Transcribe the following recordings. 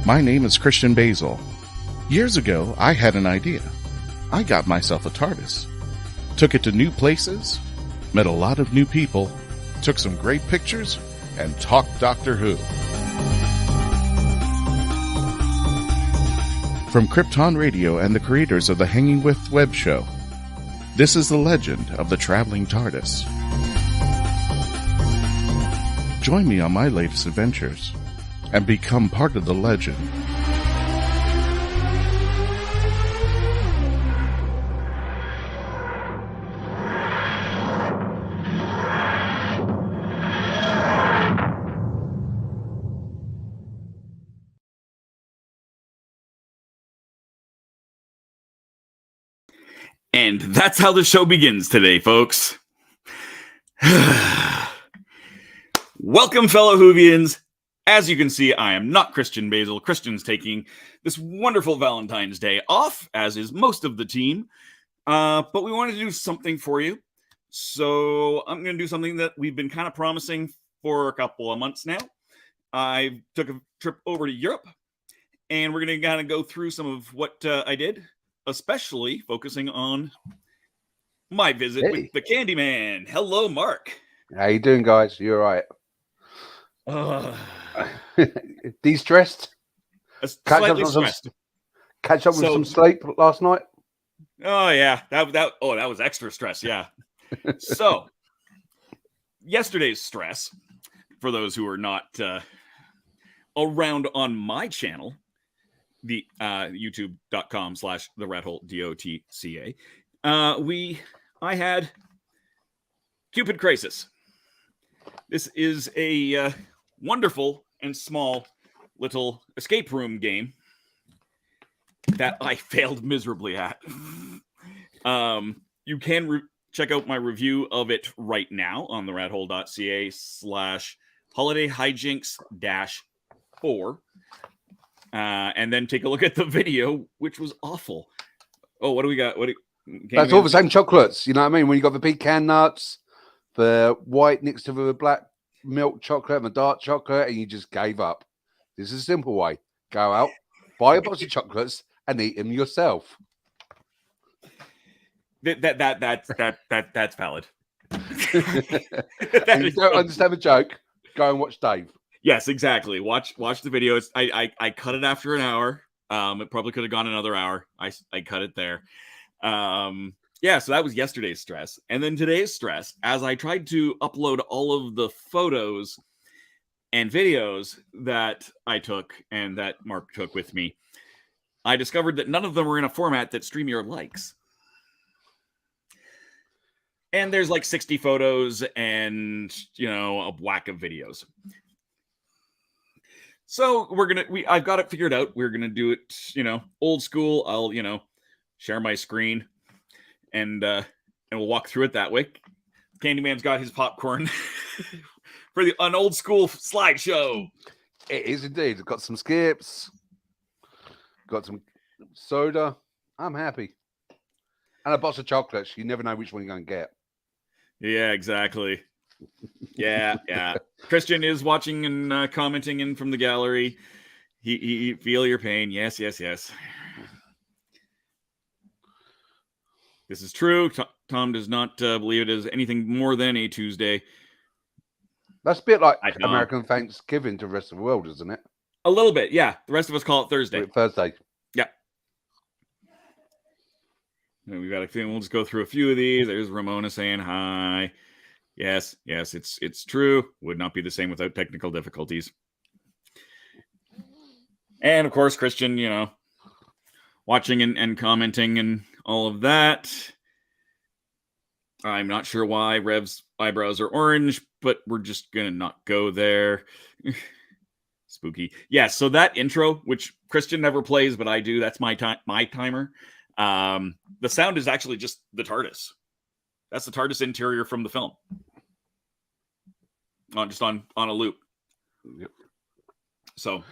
My name is Christian Basil. Years ago, I had an idea. I got myself a TARDIS. Took it to new places, met a lot of new people, took some great pictures, and talked Doctor Who. From Krypton Radio and the creators of the Hanging With web show, this is the legend of the Traveling TARDIS. Join me on my latest adventures and become part of the legend. And that's how the show begins today, folks. Welcome, fellow Whovians. As you can see, I am not Christian Basil. Christian's taking this wonderful Valentine's Day off, as is most of the team. But we wanted to do something for you. So I'm going to do something that we've been kind of promising for a couple of months now. I took a trip over to Europe, and we're going to kind of go through some of what I did, especially focusing on my visit with the Kandyman. Hello, Mark. How you doing, guys? You all right? De-stressed? Slightly stressed. Catch up with some sleep last night? Oh, yeah. That was extra stress, yeah. So, yesterday's stress, for those who are not around on my channel, the youtube.com/TheRatHole.ca, I had Cupid Crisis. This is a wonderful and small little escape room game that I failed miserably at. You can check out my review of it right now on TheRatHole.ca/holiday-hijinks-4. And then take a look at the video, which was awful. Oh, what do we got? That's all the same chocolates. You know what I mean? When you got the pecan nuts, the white next to the black milk chocolate and the dark chocolate, and you just gave up. This is a simple way. Go out, buy a box of chocolates, and eat them yourself. That's valid. If you don't understand the joke, go and watch Dave. Yes, exactly. Watch the video. I cut it after an hour. It probably could have gone another hour. I cut it there. Yeah, so that was yesterday's stress. And then today's stress, as I tried to upload all of the photos and videos that I took and that Mark took with me, I discovered that none of them were in a format that StreamYard likes. And there's like 60 photos and, a whack of videos. So I've got it figured out. We're going to do it, old school. I'll, share my screen and we'll walk through it that way. Kandyman's got his popcorn for an old school slideshow. It is indeed. I've got some skips, got some soda. I'm happy. And a box of chocolates. You never know which one you're going to get. Yeah, exactly. Yeah. Christian is watching and commenting in from the gallery. He feel your pain. Yes. This is true. Tom does not believe it is anything more than a Tuesday. That's a bit like American Thanksgiving to the rest of the world, isn't it? A little bit, yeah. The rest of us call it Thursday. Thursday. Yeah. And we've got a few. We'll just go through a few of these. There's Ramona saying hi. Yes, it's true. Would not be the same without technical difficulties. And of course, Christian, watching and commenting and all of that. I'm not sure why Rev's eyebrows are orange, but we're just gonna not go there. Spooky. Yeah, so that intro, which Christian never plays, but I do, that's my timer. The sound is actually just the TARDIS. That's the TARDIS interior from the film. Just on a loop. Yep. So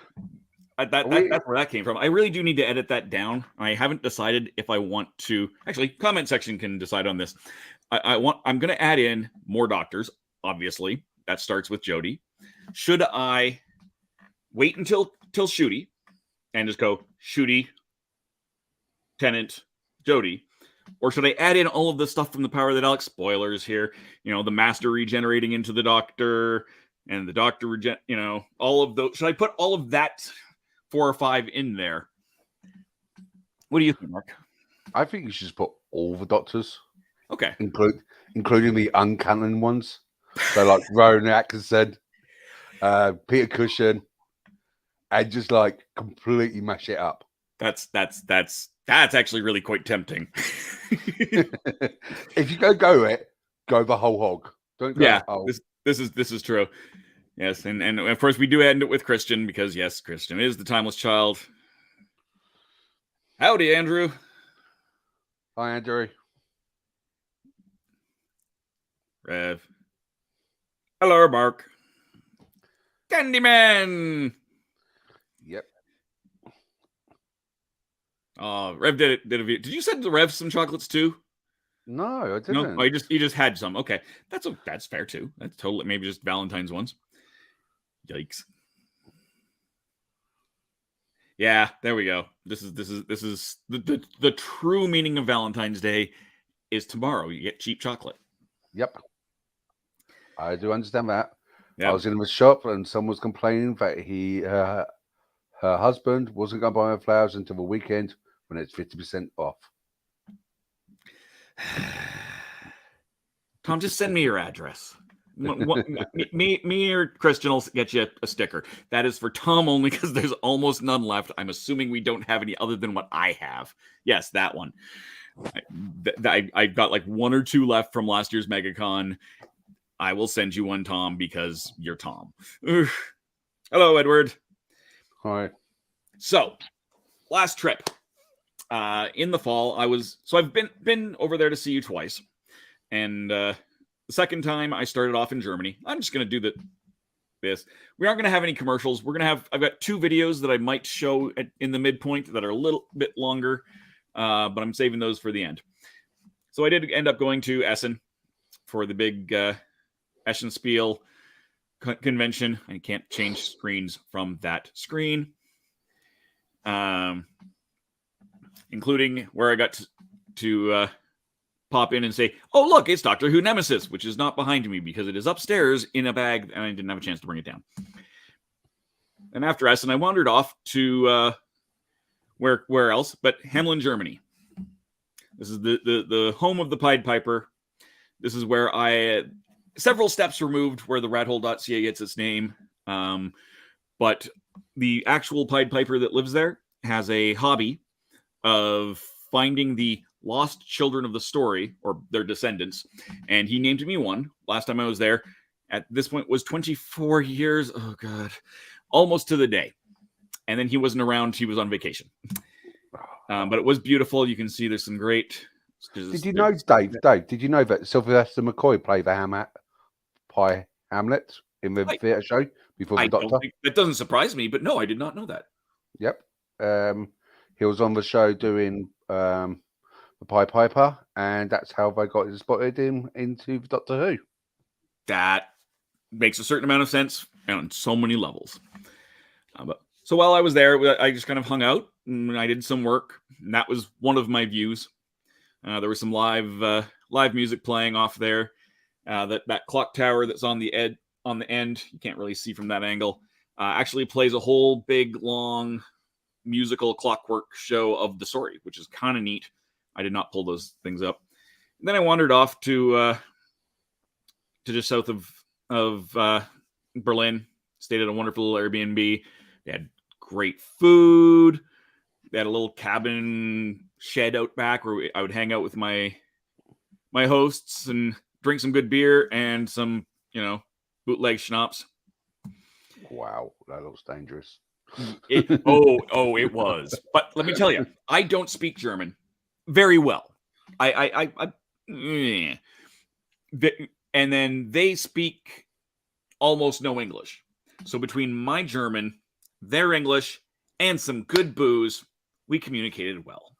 that's where that came from. I really do need to edit that down. I haven't decided if I want to. Actually, comment section can decide on this. I'm going to add in more doctors. Obviously, that starts with Jodie. Should I wait until Shooty and just go Shooty, Tennant, Jody? Or should I add in all of the stuff from the Power of the Daleks? Spoilers here. The Master regenerating into the Doctor, and the Doctor all of those. Should I put all of that 4 or 5 in there? What do you think, Mark? I think you should just put all the Doctors. Okay. Including the uncanon ones. So like Rowan Atkinson, Peter Cushing, and just like completely mash it up. That's actually really quite tempting. If you go it, go the whole hog. Don't go yeah, the whole. This is true. Yes, and of course we do end it with Christian, because yes, Christian is the timeless child. Howdy, Andrew. Hi, Andrew. Rev. Hello, Mark. Kandyman. Yep. Rev did a video. Did you send the Rev some chocolates too? No, I didn't. No, you just had some. Okay, that's fair too. That's totally maybe just Valentine's ones. Yikes. Yeah, there we go. This is the true meaning of Valentine's Day is tomorrow. You get cheap chocolate. Yep. I do understand that. Yep. I was in the shop and someone was complaining that her husband wasn't going to buy her flowers until the weekend when it's 50% off. Tom, just send me your address. Me or Christian will get you a sticker. That is for Tom only, because there's almost none left. I'm assuming we don't have any other than what I have. Yes, that one. I got like 1 or 2 left from last year's MegaCon. I will send you one, Tom, because you're Tom. Hello, Edward. Hi. So, last trip in the fall, I've been over there to see you twice, and the second time I started off in Germany. I'm just going to do this. We aren't going to have any commercials. I've got 2 videos that I might show in the midpoint that are a little bit longer, but I'm saving those for the end. So I did end up going to Essen for the big Essen Spiel convention. I can't change screens from that screen. Including where I got to pop in and say, oh, look, it's Doctor Who Nemesis, which is not behind me because it is upstairs in a bag, and I didn't have a chance to bring it down. And after Essen, I wandered off to where else but Hamelin, Germany. This is the home of the Pied Piper. This is where several steps removed where the TheRatHole.ca gets its name. But the actual Pied Piper that lives there has a hobby of finding the lost children of the story, or their descendants, and he named me one. Last time I was there, at this point, was 24 years. Oh God, almost to the day. And then he wasn't around; he was on vacation. But it was beautiful. You can see there's some great. Did you know, Dave? Did you know that Sylvester McCoy played the Hamlet in the theatre show before the Doctor? That doesn't surprise me, but no, I did not know that. Yep. He was on the show doing the Pied Piper, and that's how they got spotted into Doctor Who. That makes a certain amount of sense on so many levels. So while I was there, I just kind of hung out and I did some work. And that was one of my views. There was some live music playing off there. That clock tower that's on the end, you can't really see from that angle, actually plays a whole big long musical clockwork show of the story, which is kind of neat. I did not pull those things up. And then I wandered off to just south of Berlin. Stayed at a wonderful little Airbnb. They had great food. They had a little cabin shed out back where I would hang out with my hosts and drink some good beer and some, bootleg schnapps. Wow, that looks dangerous. It was. But let me tell you, I don't speak German very well. And then they speak almost no English. So between my German, their English, and some good booze, we communicated well.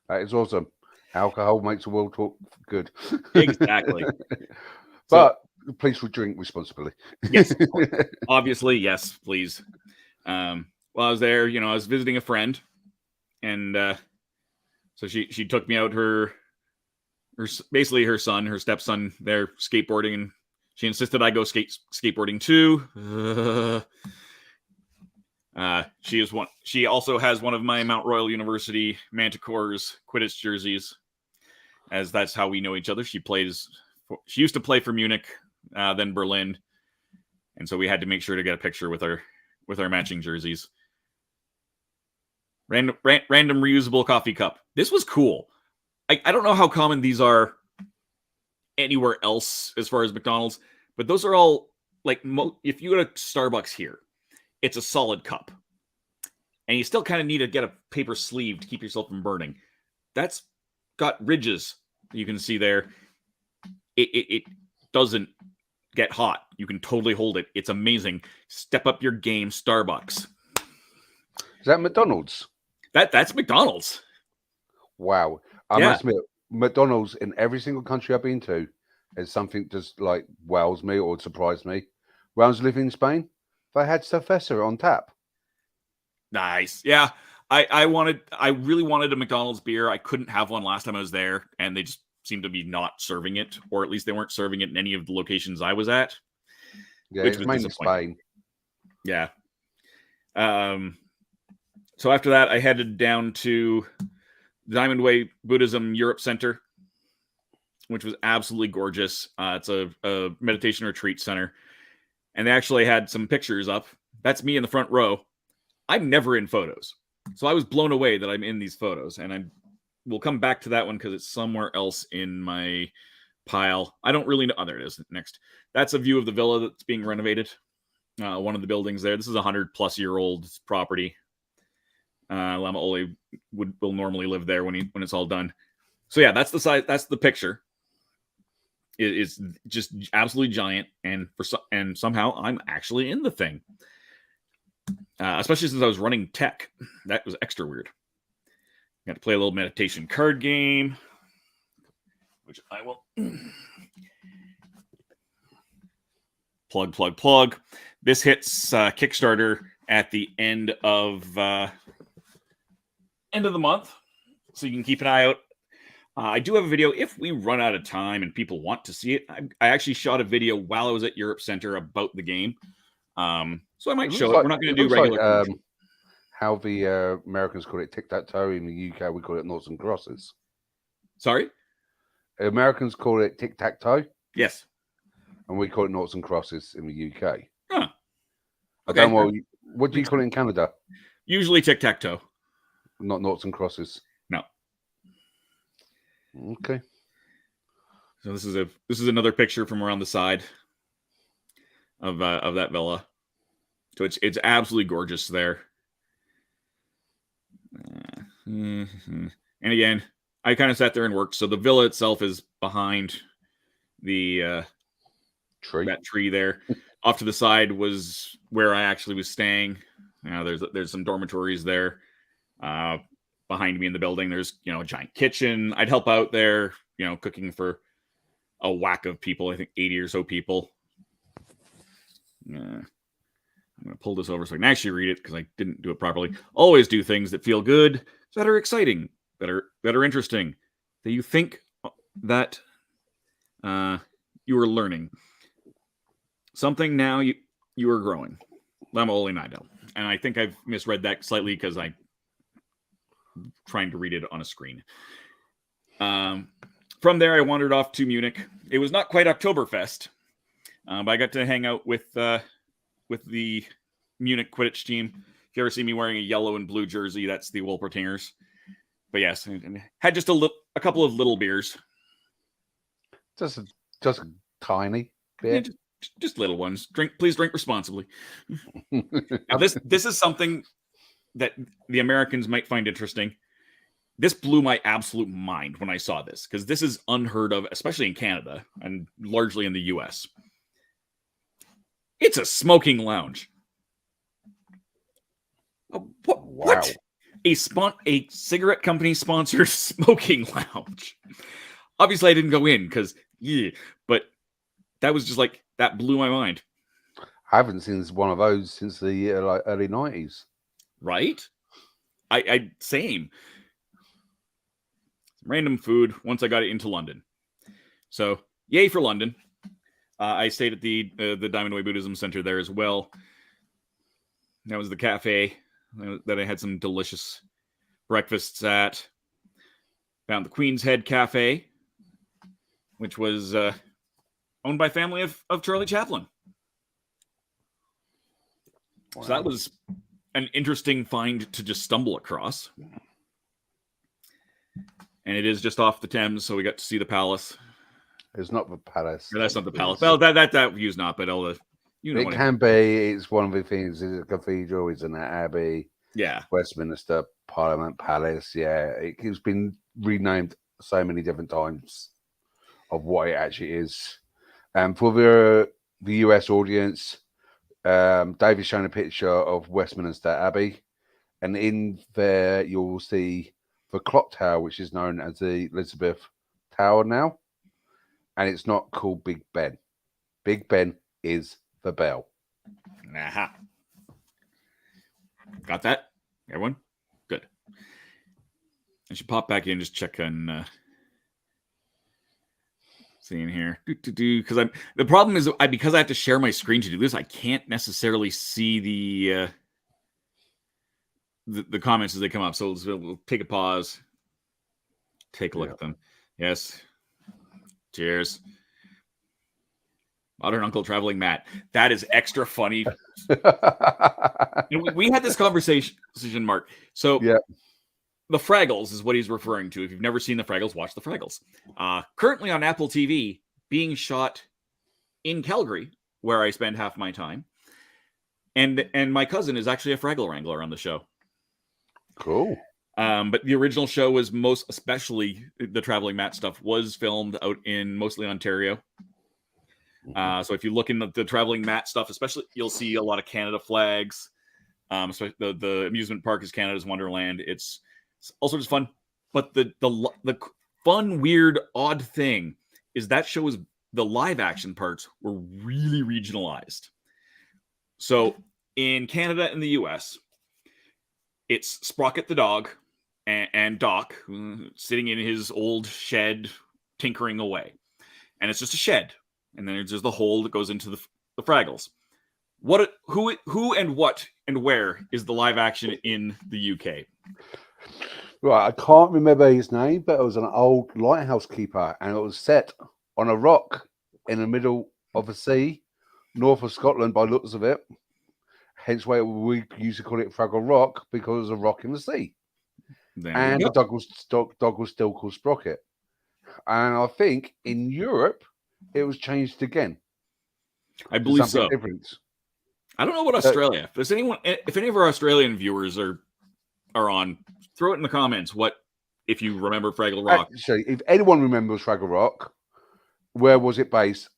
That is awesome. Alcohol makes the world talk good. Exactly. But please drink responsibly. Yes. Obviously, yes, please. while I was there, I was visiting a friend, and so she took me out basically her stepson, there skateboarding, and she insisted I go skateboarding too. She also has one of my Mount Royal University Manticore's Quidditch jerseys, as that's how we know each other. She used to play for Munich, then Berlin, and so we had to make sure to get a picture with our matching jerseys. Random reusable coffee cup. This was cool. I don't know how common these are anywhere else as far as McDonald's, but those are all like if you go to Starbucks here, it's a solid cup, and you still kind of need to get a paper sleeve to keep yourself from burning. That's got ridges you can see there. It doesn't get hot. You can totally hold it. It's amazing. Step up your game, Starbucks. Is that McDonald's? That's McDonald's. Wow. I must admit, McDonald's in every single country I've been to is something just like wows me or surprised me. When I was living in Spain, they had cerveza on tap. Nice. Yeah. I really wanted a McDonald's beer. I couldn't have one last time I was there, and they just seemed to be not serving it, or at least they weren't serving it in any of the locations I was at. Yeah, it's mainly Spain. Yeah. So after that, I headed down to Diamond Way Buddhism Europe Center, which was absolutely gorgeous. It's a meditation retreat center, and they actually had some pictures up. That's me in the front row. I'm never in photos, so I was blown away that I'm in these photos, and we'll come back to that one because it's somewhere else in my pile. I don't really know. Oh, there it is. Next. That's a view of the villa that's being renovated. One of the buildings there. This is a 100-plus-year-old property. Lama Ole will normally live there when it's all done. So yeah, that's the size. That's the picture. It's just absolutely giant, and somehow I'm actually in the thing. Especially since I was running tech, that was extra weird. Got to play a little meditation card game, which I will plug. This hits Kickstarter at the end of the month, so you can keep an eye out. I do have a video if we run out of time and people want to see it. I actually shot a video while I was at Europe Center about the game, so I might show it. We're not going to do regular. How the Americans call it tic-tac-toe. In the UK, we call it noughts and crosses. Sorry? Americans call it tic-tac-toe. Yes. And we call it noughts and crosses in the UK. Huh. I don't know what do you call it in Canada? Usually tic-tac-toe. Not noughts and crosses. No. Okay. So this is another picture from around the side of that villa. So it's absolutely gorgeous there. And again, I kind of sat there and worked. So the villa itself is behind the tree. That tree there. Off to the side was where I actually was staying. There's some dormitories there. Behind me in the building, there's a giant kitchen. I'd help out there, cooking for a whack of people. I think 80 or so people. I'm going to pull this over so I can actually read it because I didn't do it properly. Always do things that feel good, that are exciting, that are interesting, that you think that you are learning. Something now you are growing. Lama Ole Nidal. And I think I've misread that slightly because I'm trying to read it on a screen. From there, I wandered off to Munich. It was not quite Oktoberfest, but I got to hang out with the Munich Quidditch team. If you ever see me wearing a yellow and blue jersey, that's the Wolpertingers. But yes, and had just a couple of little beers. Just a tiny bit. Yeah, just little ones. Please drink responsibly. Now this is something that the Americans might find interesting. This blew my absolute mind when I saw this, because this is unheard of, especially in Canada and largely in the US. It's a smoking lounge. What? A cigarette company sponsored smoking lounge. Obviously, I didn't go in because, but that was just like, that blew my mind. I haven't seen one of those since the early 90s. Right? I same. Random food once I got it into London. So, yay for London. I stayed at the Diamond Way Buddhism Center there as well. That was the cafe that I had some delicious breakfasts at. Found the Queen's Head Cafe, which was owned by family of Charlie Chaplin. Wow. So that was an interesting find to just stumble across. And it is just off the Thames, so we got to see the palace. It's not the palace. No, that's not the palace. Well, that view's not, but all the it can be. It's one of the things. Is a cathedral? Is an abbey? Yeah. Westminster Parliament Palace. Yeah, it's been renamed so many different times of what it actually is. For the US audience, Dave is showing a picture of Westminster Abbey, and in there you'll see the clock tower, which is known as the Elizabeth Tower now. And it's not called Big Ben. Big Ben is the bell. Aha. Got that? Everyone? Good. I should pop back in and just check on seeing here. Because the problem is because I have to share my screen to do this, I can't necessarily see the comments as they come up. So we'll take a pause. Take a look at them. Yes. Cheers. Modern Uncle Traveling Matt. That is extra funny. We had this conversation, Mark. So the Fraggles is what he's referring to. If you've never seen the Fraggles, watch the Fraggles. Currently on Apple TV, being shot in Calgary, where I spend half my time. And my cousin is actually a Fraggle Wrangler on the show. Cool. But the original show was especially the Traveling Matt stuff, was filmed out in mostly Ontario. So if you look in the Traveling Matt stuff, especially, you'll see a lot of Canada flags. So the amusement park is Canada's Wonderland. It's all sorts of fun. But the fun, weird, odd thing is that show is the live action parts were really regionalized. So in Canada and the US, it's Sprocket the dog and Doc sitting in his old shed tinkering away. And it's just a shed. And then there's just the hole that goes into the Fraggles. Who and what and where is the live action in the UK? Right, I can't remember his name, but it was an old lighthouse keeper, and it was set on a rock in the middle of the sea, north of Scotland by looks of it. Hence why we used to call it Fraggle Rock, because of a rock in the sea. And the dog was still called Sprocket. And I think in Europe it was changed again. I believe so. Different. I don't know about Australia. If any of our Australian viewers are on, throw it in the comments. What if you remember Fraggle Rock? Actually, if anyone remembers Fraggle Rock, where was it based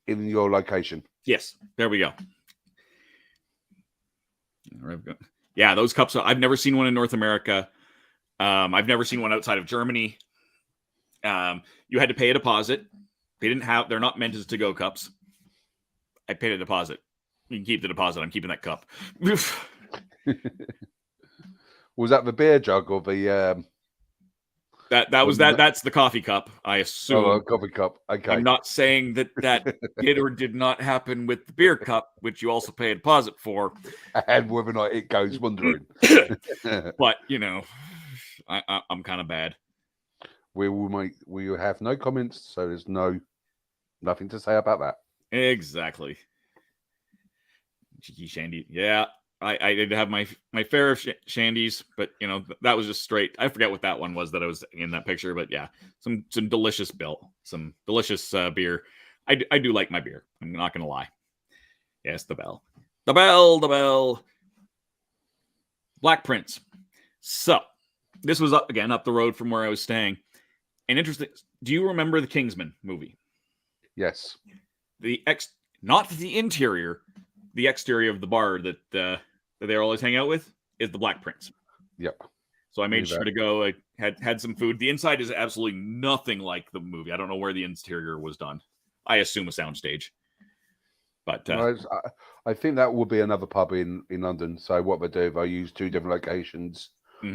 in your location? Yes, there we go. Yeah, those cups. I've never seen one in North America. I've never seen one outside of Germany. You had to pay a deposit. They're not meant as to-go cups. I paid a deposit. You can keep the deposit. I'm keeping that cup. Was that the beer jug or the? That's the coffee cup, I assume. Oh, a coffee cup. Okay. I'm not saying that did or did not happen with the beer cup, which you also pay a deposit for. And whether or not it goes wondering. But I'm kind of bad. We will have no comments, so there's nothing to say about that. Exactly. Cheeky shandy. Yeah, I did have my fair of shandies, but that was just straight. I forget what that one was that I was in that picture, but yeah, some delicious beer. I do like my beer. I'm not gonna lie. Yes, the bell. Black Prince. So this was up the road from where I was staying. And interesting. Do you remember the Kingsman movie? Yes. Not the interior. The exterior of the bar that they always hang out with is the Black Prince. Yep. So I made sure to go. I had some food. The inside is absolutely nothing like the movie. I don't know where the interior was done. I assume a soundstage. But I think that will be another pub in London. So what they do, they use 2 different locations,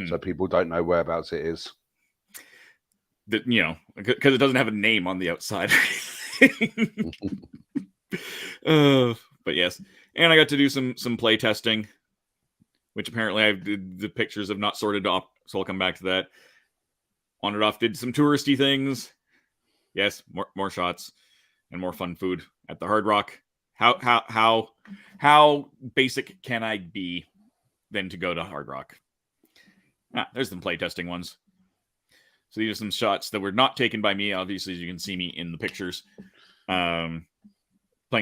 so people don't know whereabouts it is. You know, because it doesn't have a name on the outside. But yes, and I got to do some play testing, which apparently the pictures have not sorted off, so I'll come back to that. Wandered off, did some touristy things. Yes, more shots and more fun food at the Hard Rock. How basic can I be than to go to Hard Rock? There's some playtesting ones. So these are some shots that were not taken by me. Obviously, as you can see me in the pictures. Playing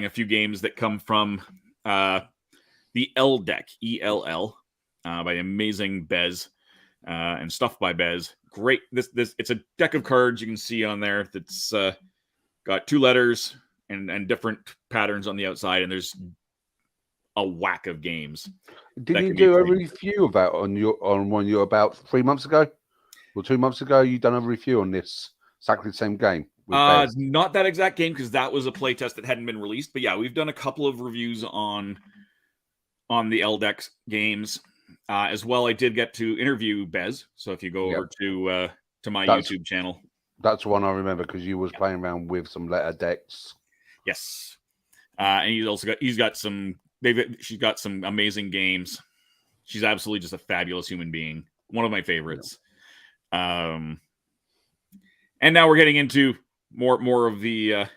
a few games that come from the L deck, ELL, by the amazing Bez, and stuff by Bez. Great. This it's a deck of cards you can see on there that's got 2 letters and different patterns on the outside, and there's a whack of games. Did you do a review of that on one you about 3 months ago or 2 months ago? You done a review on this exactly the same game? Not that exact game, because that was a playtest that hadn't been released. But yeah, we've done a couple of reviews on the LDEX games as well. I did get to interview Bez, so if you go over to my YouTube channel, that's one I remember because you was playing around with some letter decks. Yes, and she's got some amazing games. She's absolutely just a fabulous human being. One of my favorites. And now we're getting into more of the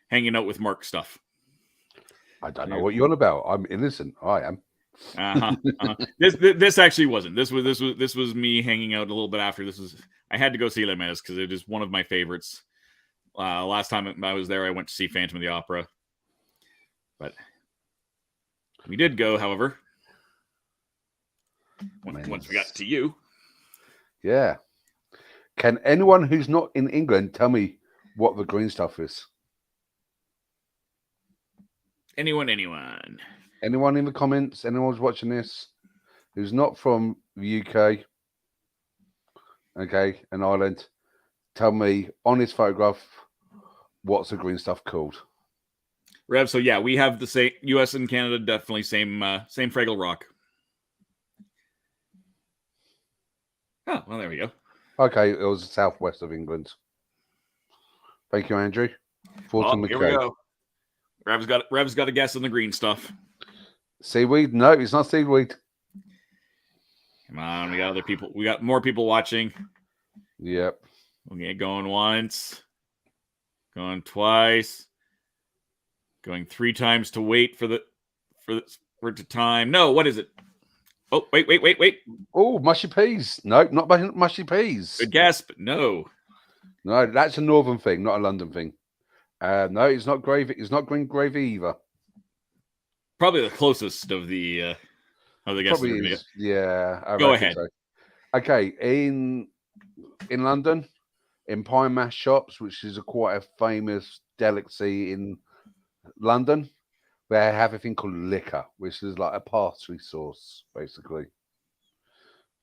hanging out with Mark stuff. I don't know what you're on about. I'm innocent. I am. This actually wasn't. This was me hanging out a little bit after. I had to go see Les Mis because it is one of my favorites. Last time I was there, I went to see Phantom of the Opera. But we did go, however, once we got to you. Yeah. Can anyone who's not in England tell me what the green stuff is? Anyone. Anyone in the comments? Anyone who's watching this who's not from the UK, okay, and Ireland, tell me on this photograph what's the green stuff called? Rev, so yeah, we have the same US and Canada, definitely same Fraggle Rock. Oh, well, there we go. Okay, it was the southwest of England. Thank you, Andrew. Here we go. Rev's got a guess on the green stuff. Seaweed? No, it's not seaweed. Come on, we got other people. We got more people watching. Yep. Okay, going once, going twice, going 3 times to wait for it to time. No, what is it? Oh, wait. Oh, mushy peas. No, not mushy peas. Good guess, but no. No, that's a northern thing, not a London thing. No, it's not gravy. It's not green gravy either. Probably the closest of the guesses. Yeah. Go ahead. So. Okay, in London, in pie mash shops, which is quite a famous delicacy in London, they have a thing called liquor, which is like a parsley sauce, basically.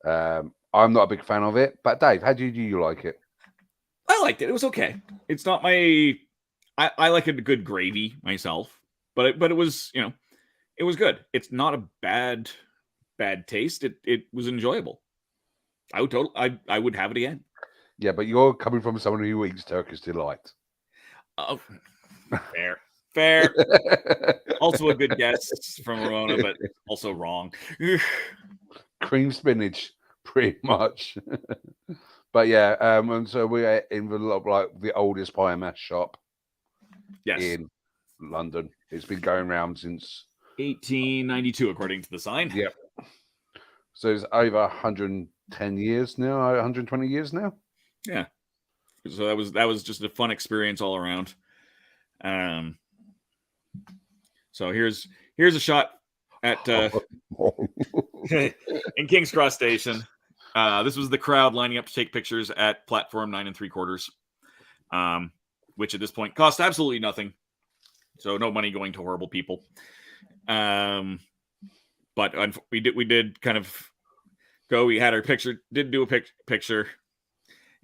I'm not a big fan of it, but Dave, how do you like it? I liked it. It was okay. It's not my. I like a good gravy myself, but it was, it was good. It's not a bad taste. It was enjoyable. I would have it again. Yeah, but you're coming from someone who eats Turkish delight. Oh, fair. Also a good guess from Ramona, but also wrong. Cream spinach, pretty much. But yeah, and so we're in the oldest pie and mash shop. Yes. In London. It's been going around since 1892, according to the sign. Yep. So it's over 110 years now, 120 years now. Yeah. So that was just a fun experience all around. So here's a shot at in King's Cross Station. This was the crowd lining up to take pictures at platform 9 3/4. Which at this point cost absolutely nothing. So no money going to horrible people. But we did kind of go. We had our picture, did do a picture.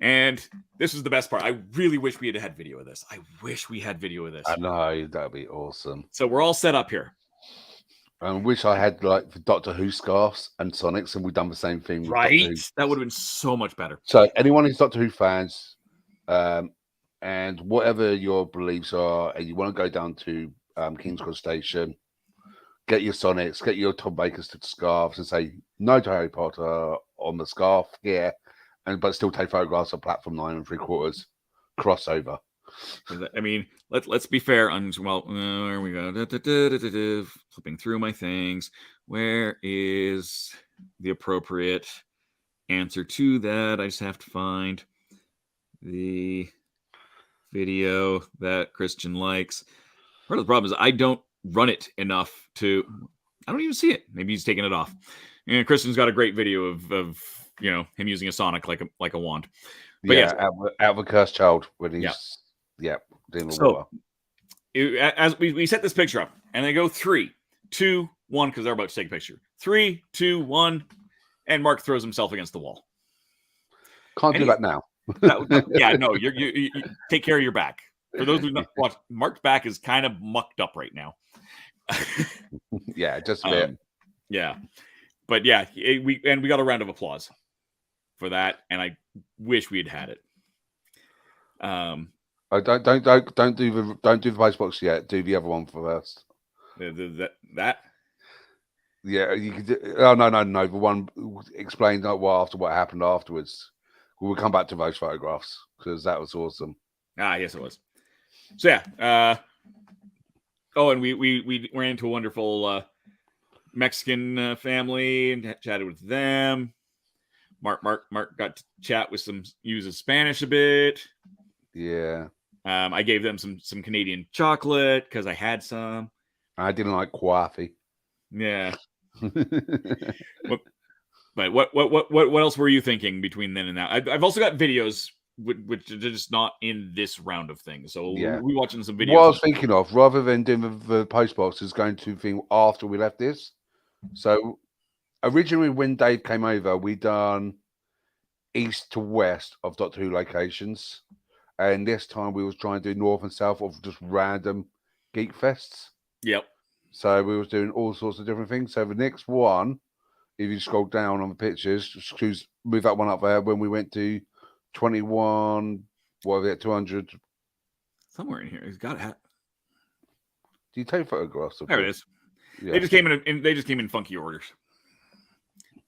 And this is the best part. I really wish we had video of this. I wish we had video of this. I know, that'd be awesome. So we're all set up here. I wish I had like the Doctor Who scarves and Sonics, and we've done the same thing with Doctor Who. That would have been so much better. So anyone who's Doctor Who fans, and whatever your beliefs are, and you want to go down to King's Cross Station, get your Sonics, get your Tom Baker scarves, and say no to Harry Potter on the scarf here, but still take photographs of Platform 9 3/4 crossover. I mean, let's be fair. Where we go? Flipping through my things. Where is the appropriate answer to that? I just have to find the video that Christian likes. Part of the problem is I don't run it enough to. I don't even see it. Maybe he's taking it off. And Christian's got a great video of him using a Sonic like a wand. But out of a cursed child when he's dealing with water. As we set this picture up, and they go 3, 2, 1 because they're about to take a picture. 3, 2, 1, and Mark throws himself against the wall. Can't do that now. No, you take care of your back. For those who not watch, Mark's back is kind of mucked up right now. Just a bit. But we got a round of applause for that, and I wish we had it. Don't do the post box yet. Do the other one first. That. Yeah, you could. No. The one explained what happened afterwards. We'll come back to those photographs because that was awesome. Yes, it was. So and we ran into a wonderful Mexican family and chatted with them. Mark got to chat with use of Spanish a bit. Yeah. I gave them some Canadian chocolate because I had some. I didn't like coffee. Yeah. But what else were you thinking between then and now? I've also got videos which are just not in this round of things. So we're watching some videos. What I was thinking of, rather than doing the post box, is going to think after we left this. So originally when Dave came over, we done east to west of Doctor Who locations. And this time we was trying to do north and south of just random geek fests. Yep. So we was doing all sorts of different things. So the next one, if you scroll down on the pictures, just move that one up there when we went to 21, 200. Somewhere in here. He's got it. Do you take photographs of There it is. Yeah. They just came in funky orders.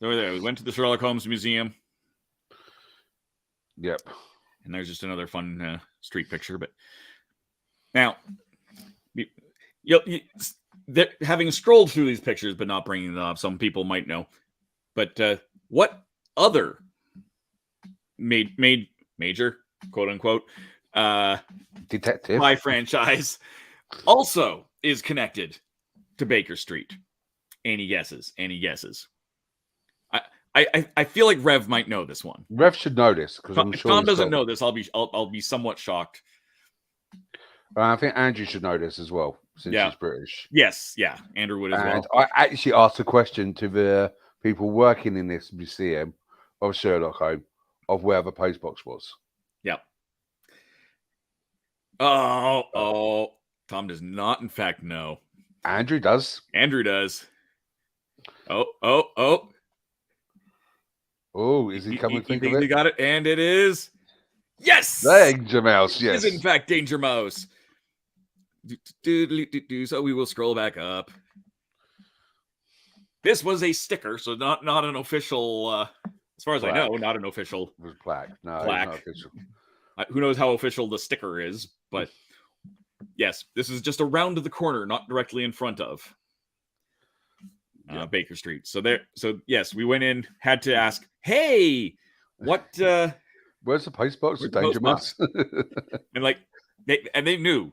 So there. We went to the Sherlock Holmes Museum. Yep. And there's just another fun street picture. But now, having scrolled through these pictures but not bringing them up, some people might know. But what other major, quote unquote, detective spy franchise also is connected to Baker Street? Any guesses? I feel like Rev might know this one. Rev should know this because I'm sure Tom doesn't know this. I'll be somewhat shocked. I think Andrew should know this as well since he's British. Yes, Andrew would as well. I actually asked a question to the people working in this museum of Sherlock Holmes of where the postbox was. Yep. Oh, Tom does not, in fact, know. Andrew does. Oh, is he coming? He got it, and it is Danger Mouse. Yes, it is in fact Danger Mouse. So we will scroll back up. This was a sticker, so not an official. As far as I know, not an official. It was plaque. No, plaque. Not official. Who knows how official the sticker is? But yes, this is just around the corner, not directly in front of Baker Street. So yes, we went in, had to ask, hey, what? Where's the postbox? Danger Mouse. And they knew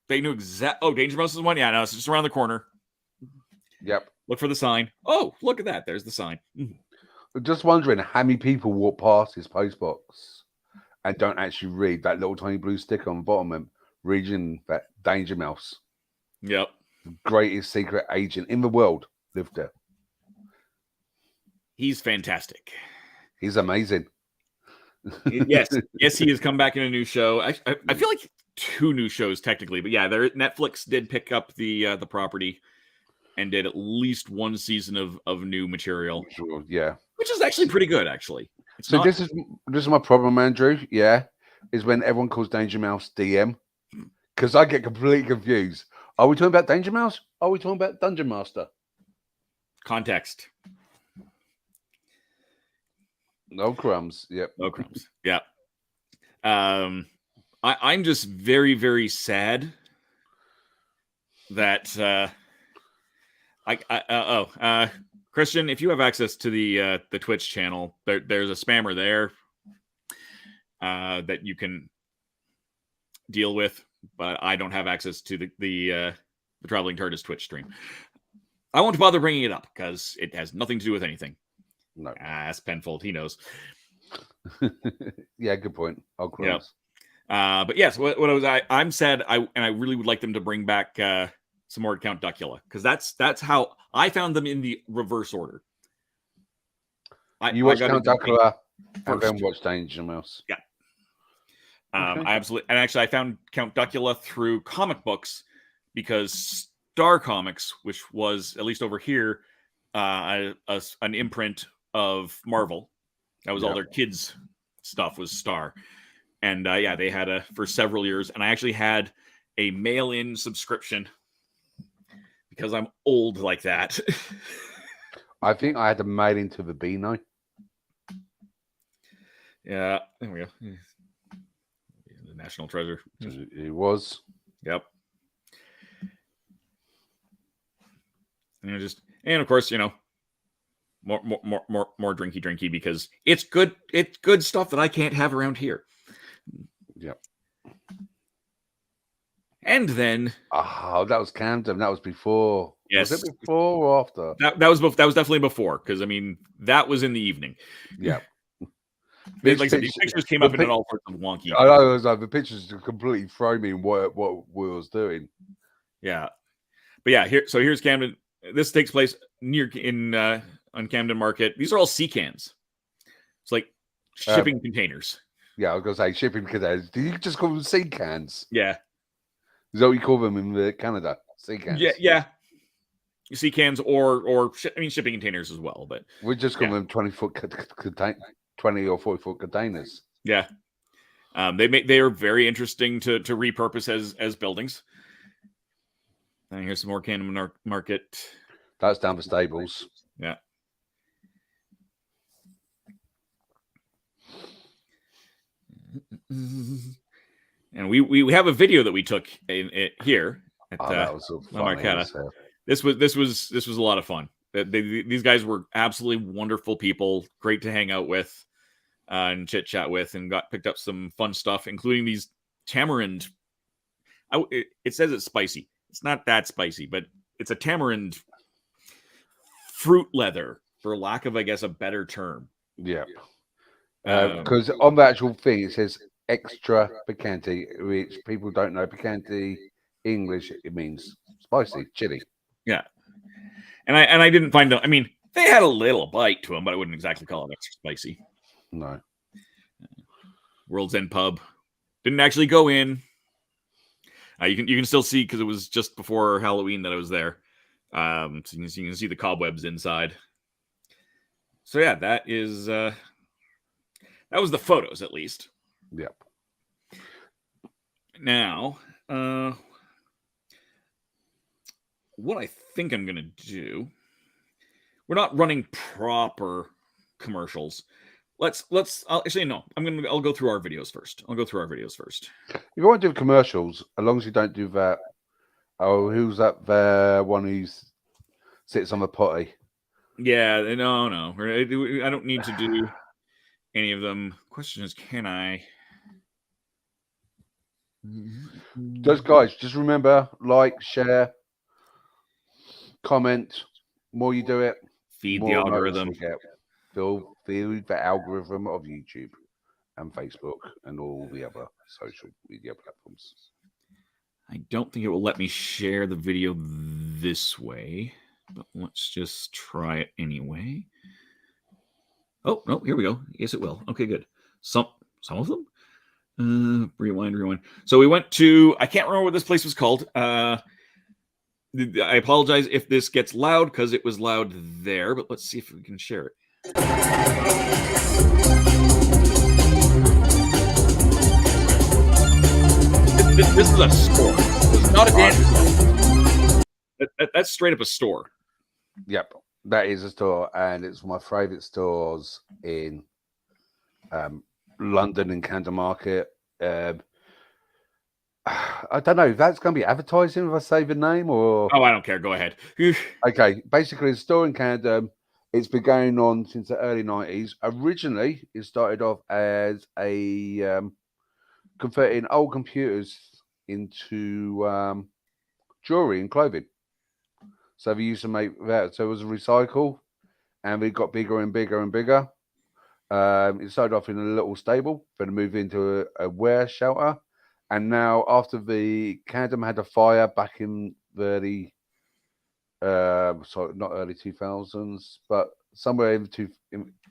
exactly. Oh, Danger Mouse is one. Yeah, no, it's just around the corner. Yep. Look for the sign. Oh, look at that. There's the sign. Just wondering how many people walk past his postbox and don't actually read that little tiny blue sticker on the bottom and reading that Danger Mouse. Yep. The greatest secret agent in the world lived there. He's fantastic. He's amazing. Yes, he has come back in a new show. I feel like 2 new shows technically, but yeah, Netflix did pick up the property and did at least 1 season of new material. Sure, yeah, which is actually pretty good. Actually, it's so not. this is my problem, Andrew. Yeah, is when everyone calls Danger Mouse DM, because I get completely confused. Are we talking about Danger Mouse? Are we talking about Dungeon Master? Context. No crumbs. Yep. No crumbs. Yeah. I'm just very, very sad that Christian, if you have access to the Twitch channel, there's a spammer there that you can deal with, but I don't have access to the Traveling TARDIS Twitch stream. I won't bother bringing it up because it has nothing to do with anything. No. Ask Penfold, he knows. Yeah, good point. I'll close. Yep. But yes, what was I'm sad. I really would like them to bring back some more Count Duckula, because that's how I found them in the reverse order. You watched Count Duckula and first. then watched Danger Mouse. Yeah. Okay. I absolutely, and actually I found Count Duckula through comic books, because Star Comics, which was at least over here an imprint of Marvel, that was all their kids stuff was Star, and they had for several years, and I actually had a mail-in subscription because I'm old like that. I think I had to mail into the Beano. Yeah, there we go. The national treasure. It was. Yep. And of course, more drinky because it's good. It's good stuff that I can't have around here. Yep. And then, that was Camden. That was before. Yes. Was it before or after? That was definitely before, because that was in the evening. Yeah. Like I said, these pictures came up in all sorts of wonky. I know, it was like the pictures completely throw me in what we was doing. Yeah, but yeah, here's Camden. This takes place on Camden Market. These are all sea cans. It's like shipping containers. Yeah, I was gonna say shipping containers. Do you just call them sea cans? Yeah. Is that what you call them in Canada? Sea cans. Yeah. Sea cans or shipping containers as well, but we just call them 20-foot 20 or 40-foot containers. Yeah. They are very interesting to repurpose as buildings. And here's some more Kandyman Market. That's down the stables. Yeah. And we have a video that we took here at that was so funny. This was a lot of fun. These guys were absolutely wonderful people, great to hang out with and chit chat with, and picked up some fun stuff, including these tamarind. It says it's spicy. It's not that spicy, but it's a tamarind fruit leather, for lack of, I guess, a better term. Yeah. Because on the actual thing, it says extra picante, which people don't know. Picante English, it means spicy, chili. Yeah. And I didn't find them. They had a little bite to them, but I wouldn't exactly call it extra spicy. No. World's End Pub. Didn't actually go in. You can still see, because it was just before Halloween that I was there. So you can see the cobwebs inside. So yeah, that was the photos, at least. Yep. Now, what I think I'm gonna do. We're not running proper commercials. Actually, no. I'll go through our videos first. If you want to do commercials, as long as you don't do that. Oh, who's that? The one who sits on the potty. Yeah, no. I don't need to do any of them. Question is, can I? Those guys, just remember, like, share, comment. More you do it, feed the algorithm. Feed the algorithm of YouTube and Facebook and all the other social media platforms. I don't think it will let me share the video this way, but let's just try it anyway. Oh, no, here we go. Yes, it will. Okay, good. Some of them. Rewind. So we went to, I can't remember what this place was called. I apologize if this gets loud because it was loud there, but let's see if we can share it. This is a store. It's not a dance club. That's straight up a store. Yep, that is a store, and it's my favourite stores in London and Camden Market. I don't know if that's going to be advertising if I say the name or. Oh, I don't care. Go ahead. Okay, basically, a store in Camden. It's been going on since the early 90s. Originally, it started off as a converting old computers into jewelry and clothing. So they used to make that. So it was a recycle, and it got bigger and bigger and bigger. It started off in a little stable, then moved into a wear shelter. And now, after the Kandyman had a fire back in the sorry, not early 2000s, but somewhere in the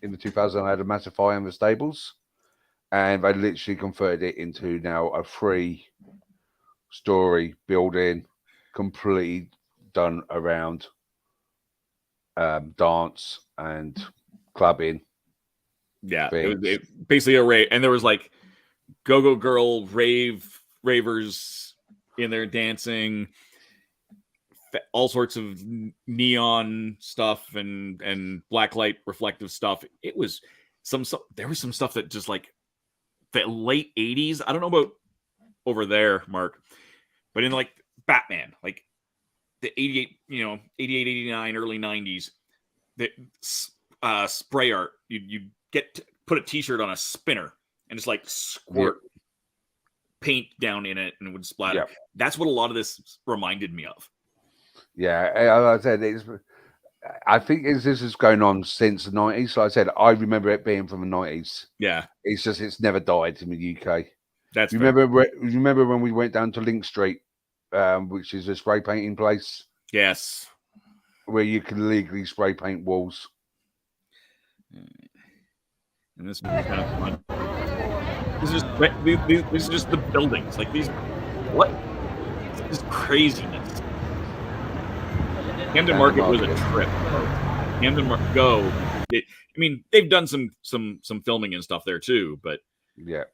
2000s, I had a massive fire in the stables, and they literally converted it into now a 3-story building, completely done around dance and clubbing. Yeah, it was basically a rave, and there was like go-go girl ravers in there dancing, all sorts of neon stuff and blacklight reflective stuff. It was there was some stuff that just like the late 80s. I don't know about over there, Mark, but in like Batman, like the 88, 89, early 90s, the spray art, you put a t-shirt on a spinner and just like squirt paint down in it and it would splatter. Yep. That's what a lot of this reminded me of. Yeah, like I said, I think this is going on since the 90s. Like I said, I remember it being from the 90s. Yeah. It's just, it's never died in the UK. That's remember when we went down to Link Street, which is a spray painting place? Yes. Where you can legally spray paint walls. And this is kind of fun. This is just the buildings. Like these, what? This is craziness. Camden Market was a trip. Camden Market, I mean, they've done some filming and stuff there too, but yeah,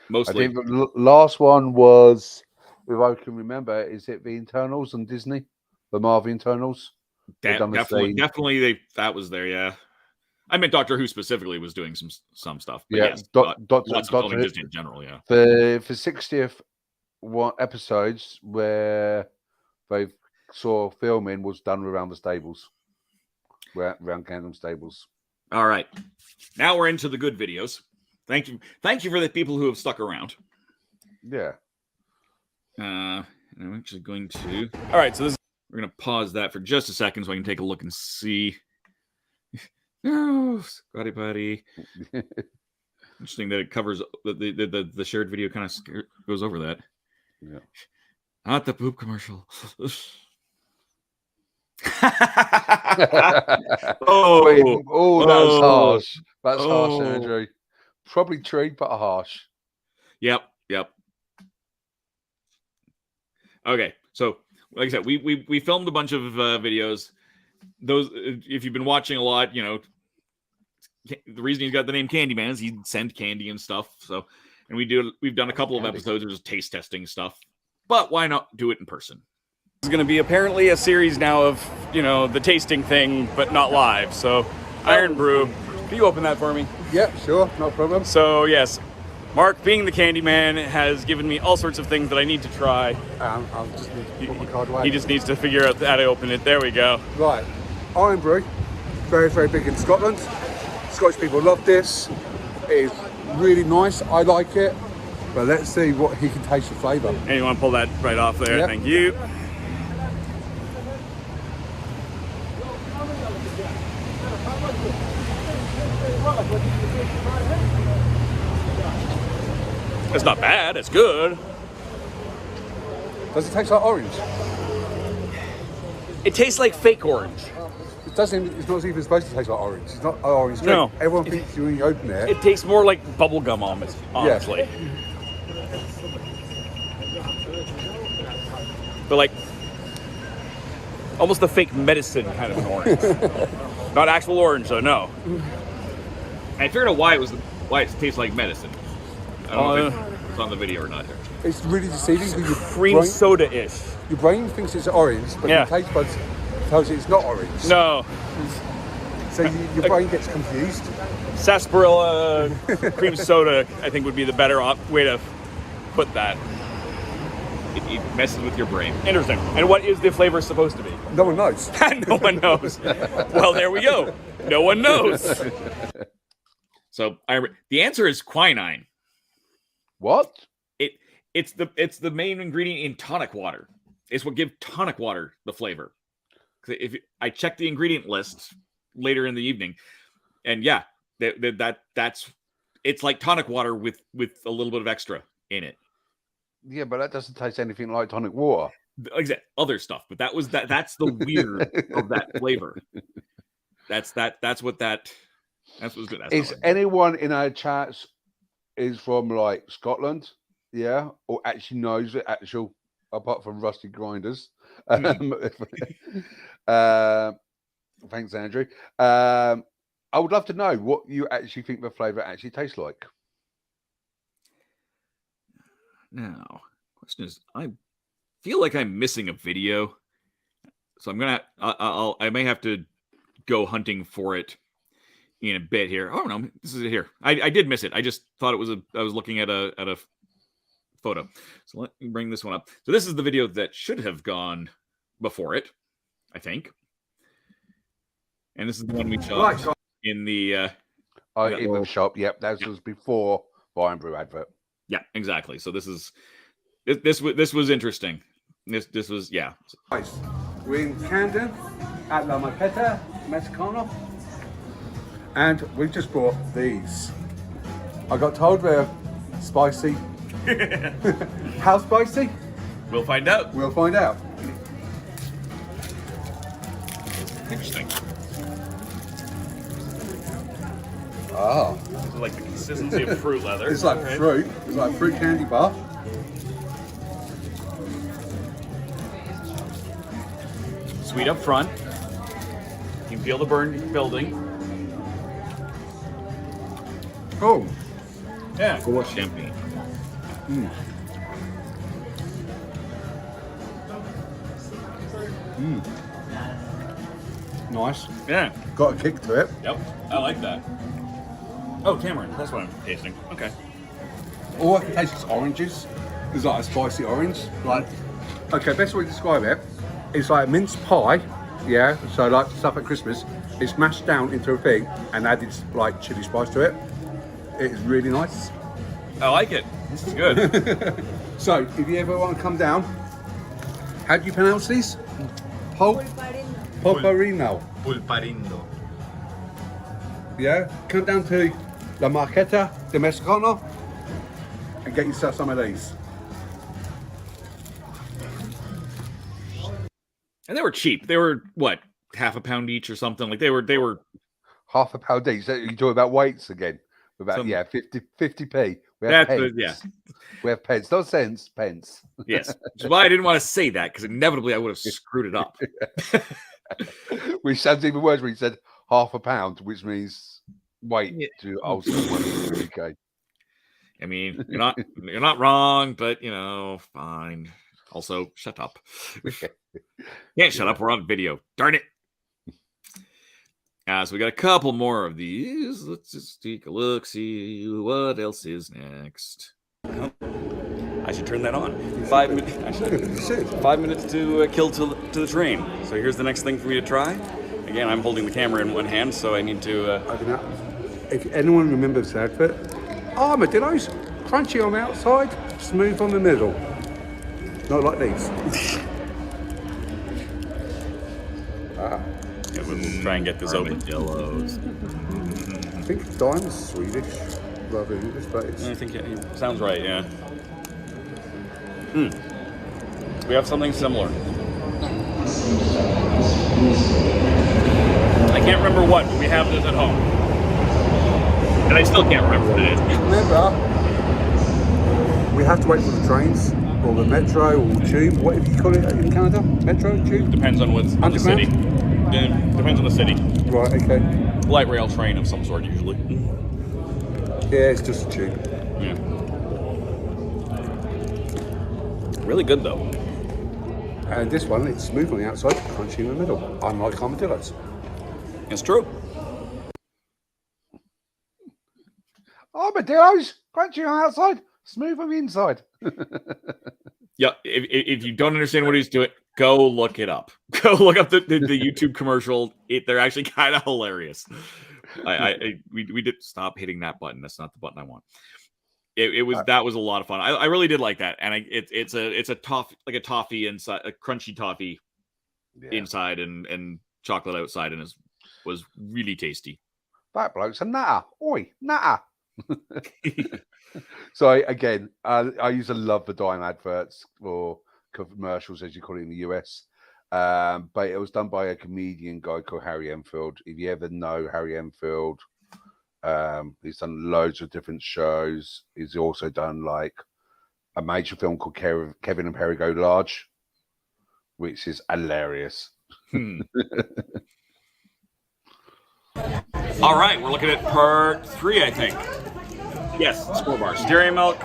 mostly. I think the last one was, if I can remember, is it the Internals on Disney, the Marvel Internals? Definitely, that was there. Yeah, I meant Doctor Who specifically was doing some stuff. But yeah, yes, Doctor Who Disney in general. Yeah, for 60th episodes where they saw filming was done around the stables, around Camden stables. All right, now we're into the good videos. Thank you for the people who have stuck around. Yeah. I'm actually going to. All right, so we're going to pause that for just a second so I can take a look and see. No, Scotty Buddy. Interesting that it covers the shared video, kind of goes over that. Yeah. Not the poop commercial. That was harsh. That's harsh, Andrew. Probably true, but harsh. Yep. Okay, so like I said, we filmed a bunch of videos. Those, if you've been watching a lot, the reason he's got the name Kandyman is he'd send candy and stuff. So, and we've done a couple of episodes of just taste testing stuff. But why not do it in person? It's going to be apparently a series now of, the tasting thing, but not live. So, Iron Brew, can you open that for me? Yep, sure, no problem. So, yes, Mark, being the Kandyman, has given me all sorts of things that I need to try. I'll just need to put my card away. He just needs to figure out how to open it. There we go. Right, Iron Brew, very, very big in Scotland. Scottish people love this. It is really nice. I like it. But let's see what he can taste the flavour. And you want to pull that right off there? Yep. Thank you. It's not bad. It's good. Does it taste like orange? It tastes like fake orange. It doesn't. It's not even supposed to taste like orange. It's not an orange drink. No. Everyone thinks when you open it. It tastes more like bubblegum almost, honestly. But like, almost the fake medicine kind of an orange. Not actual orange, though, no. I figured out why it tastes like medicine. I don't know if it's on the video or not. It's really deceiving. Because Cream soda-ish. Your brain thinks it's orange, but your taste buds tells you it's not orange. No. So your brain gets confused. Sarsaparilla cream soda, I think, would be the better way to put that. It messes with your brain. Interesting. And what is the flavor supposed to be? No one knows. No one knows. Well, there we go. No one knows. So the answer is quinine. What? It's the main ingredient in tonic water. It's what gives tonic water the flavor. If I checked the ingredient list later in the evening, and yeah, that's it's like tonic water with a little bit of extra in it. Yeah, but that doesn't taste anything like tonic water. Exactly, other stuff, but that's the weird of that flavor. That's what's good. Is anyone in our chats is from like Scotland? Yeah, or actually knows the actual, apart from Rusty Grinders. Thanks, Andrew. I would love to know what you actually think the flavor actually tastes like. Now, question is, I feel like I'm missing a video, so I may have to go hunting for it in a bit here. Oh no, this is it here. I did miss it. I just thought it was I was looking at a photo. So let me bring this one up. So this is the video that should have gone before it, I think. And this is the one we shot in the in the shop. Yep, that was before Iron Brew advert. Yeah, exactly. So this was interesting. This was Nice. We're in Camden at La Marqueta Mexicana, and we just bought these. I got told they're spicy. How spicy? We'll find out. We'll find out. Interesting. Oh, It's like the consistency of fruit leather. it's like fruit. It's like fruit candy bar. Sweet up front. You can feel the burn building. Oh, Yeah. For champagne. nice. Yeah. Got a kick to it. Yep. I like that. Oh, tamarind. That's what I'm tasting. Okay. All I can taste is oranges. It's like a spicy orange. Like, okay, best way to describe it, it's like a mince pie. Yeah, so like stuff at Christmas, it's mashed down into a thing and added like chili spice to it. It is really nice. I like it. This is good. So, if you ever want to come down, how do you pronounce these? Polparino. Pulparindo. Yeah, come down to La Marqueta de Mexicana and get yourself some of these. And they were cheap. They were what, half a pound each or something? Like they were Half a pound each. So you talk about weights again. About 50p. We have pence. We have pence, not cents, pence. Yes. Which is why I didn't want to say that, because inevitably I would have screwed it up. Which sounds even worse when you said half a pound, which means weight to ultimate money in the UK. I mean, you're not wrong, but fine. Also, shut up. Can't shut up. We're on video. Darn it. So we got a couple more of these. Let's just take a look, see what else is next. I should turn that on. 5 minutes. 5 minutes to kill to the train. So here's the next thing for me to try. Again, I'm holding the camera in one hand, so I need to. I don't know. If anyone remembers that advert, armadillos, crunchy on the outside, smooth on the middle. Not like these. Yeah, we'll try and get this open. Yellows. I think Dime's Swedish rather than English, but it's... I think it sounds right, yeah. We have something similar. I can't remember what, but we have this at home. And I still can't remember what it is. Remember, we have to wait for the trains, or the metro, or tube, whatever you call it in Canada. Metro, tube? Depends on what's on the city. Depends on the city. Right, okay. Light rail train of some sort, usually. Yeah, it's just a tube. Yeah. Really good, though. And this one, it's smooth on the outside, crunchy in the middle, unlike armadillos. It's true. Armadillos, crunchy on the outside, smooth on the inside. Yeah, if you don't understand what he's doing, go look it up. Go look up the YouTube commercial. They're actually kind of hilarious. We did stop hitting that button. That's not the button I want. That was a lot of fun. I really did like that, and it's a toffee, like a toffee inside, a crunchy toffee inside, and chocolate outside, and was really tasty. That bloke's a natter. Oi, natter. So again, I used to love the dime adverts or commercials, as you call it in the US. But it was done by a comedian guy called Harry Enfield. If you ever know Harry Enfield, he's done loads of different shows. He's also done like a major film called Kevin and Perry Go Large, which is hilarious. All right, we're looking at part 3, I think. Yes, score bars. Dairy Milk,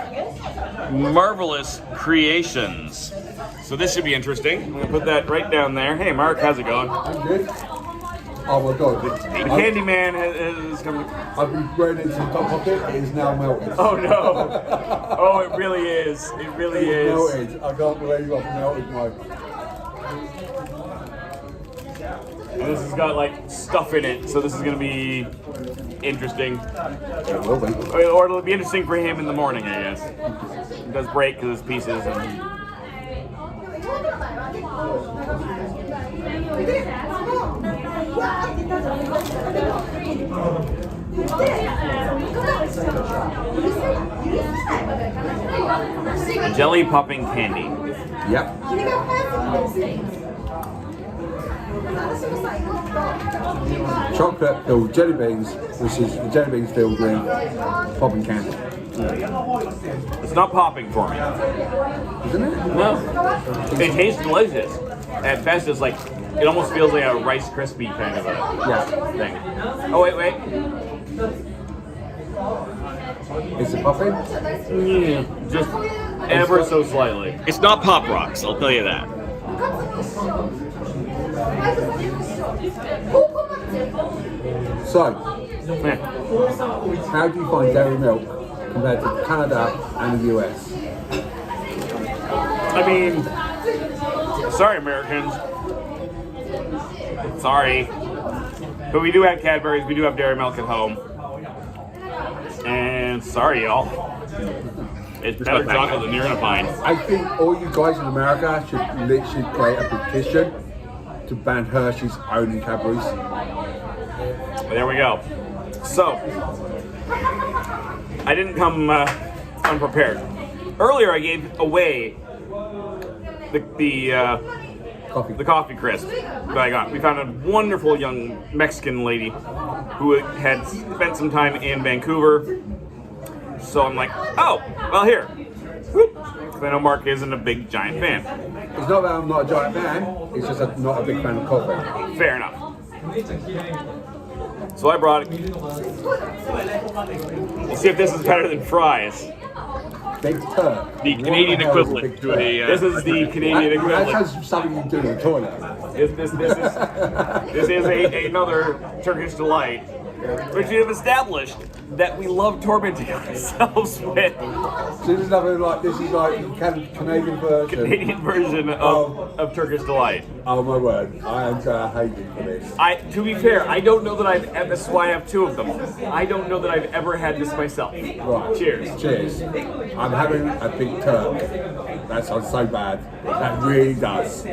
Marvelous Creations. So this should be interesting. I'm going to put that right down there. Hey, Mark, how's it going? I'm good. Oh my god. The Kandyman is coming. I've been thrown into the top pocket. It is now melted. Oh no. Oh, it really is. It really is. Melted. I can't believe I've melted my... And this has got like stuff in it, so this is going to be interesting. It will be. Or it'll be interesting for him in the morning, I guess. It does break because it's pieces. And... Jelly popping candy. Yep. Chocolate filled jelly beans, which is the jelly beans filled with popping candy. It's not popping for me. Isn't it? No. It tastes delicious. At best, it's like, it almost feels like a Rice Krispie kind of a thing. Oh, wait. Is it popping? Yeah, just ever so slightly. It's not Pop Rocks, I'll tell you that. So, Yeah. how do you find dairy milk compared to Canada and the US? I mean, sorry, Americans. Sorry. But we do have Cadbury's, we do have dairy milk at home. And sorry, y'all. It's better chocolate than you're gonna find. I think all you guys in America should literally create a petition to ban Hershey's owning Cadbury's. There we go. So, I didn't come unprepared. Earlier, I gave away the coffee crisp that I got. We found a wonderful young Mexican lady who had spent some time in Vancouver. So I'm like, oh, well here. Whoop. I know Mark isn't a big giant fan. It's not that I'm not a giant fan, it's just not a big fan of coffee. Fair enough. So I brought it. Let's see if this is better than fries. Big Turk. The Canadian equivalent to a. This is the Canadian equivalent. That sounds something you do in the toilet. This is another Turkish delight, which we have established that we love tormenting ourselves with. So this is like the Canadian version. Canadian version of Turkish delight. Oh my word, I am gonna hate you for this. To be fair, I don't know that I've ever. That's why I have 2 of them. I don't know that I've ever had this myself. Right. Cheers. Cheers. I'm having a Big Turk. That sounds so bad. That really does.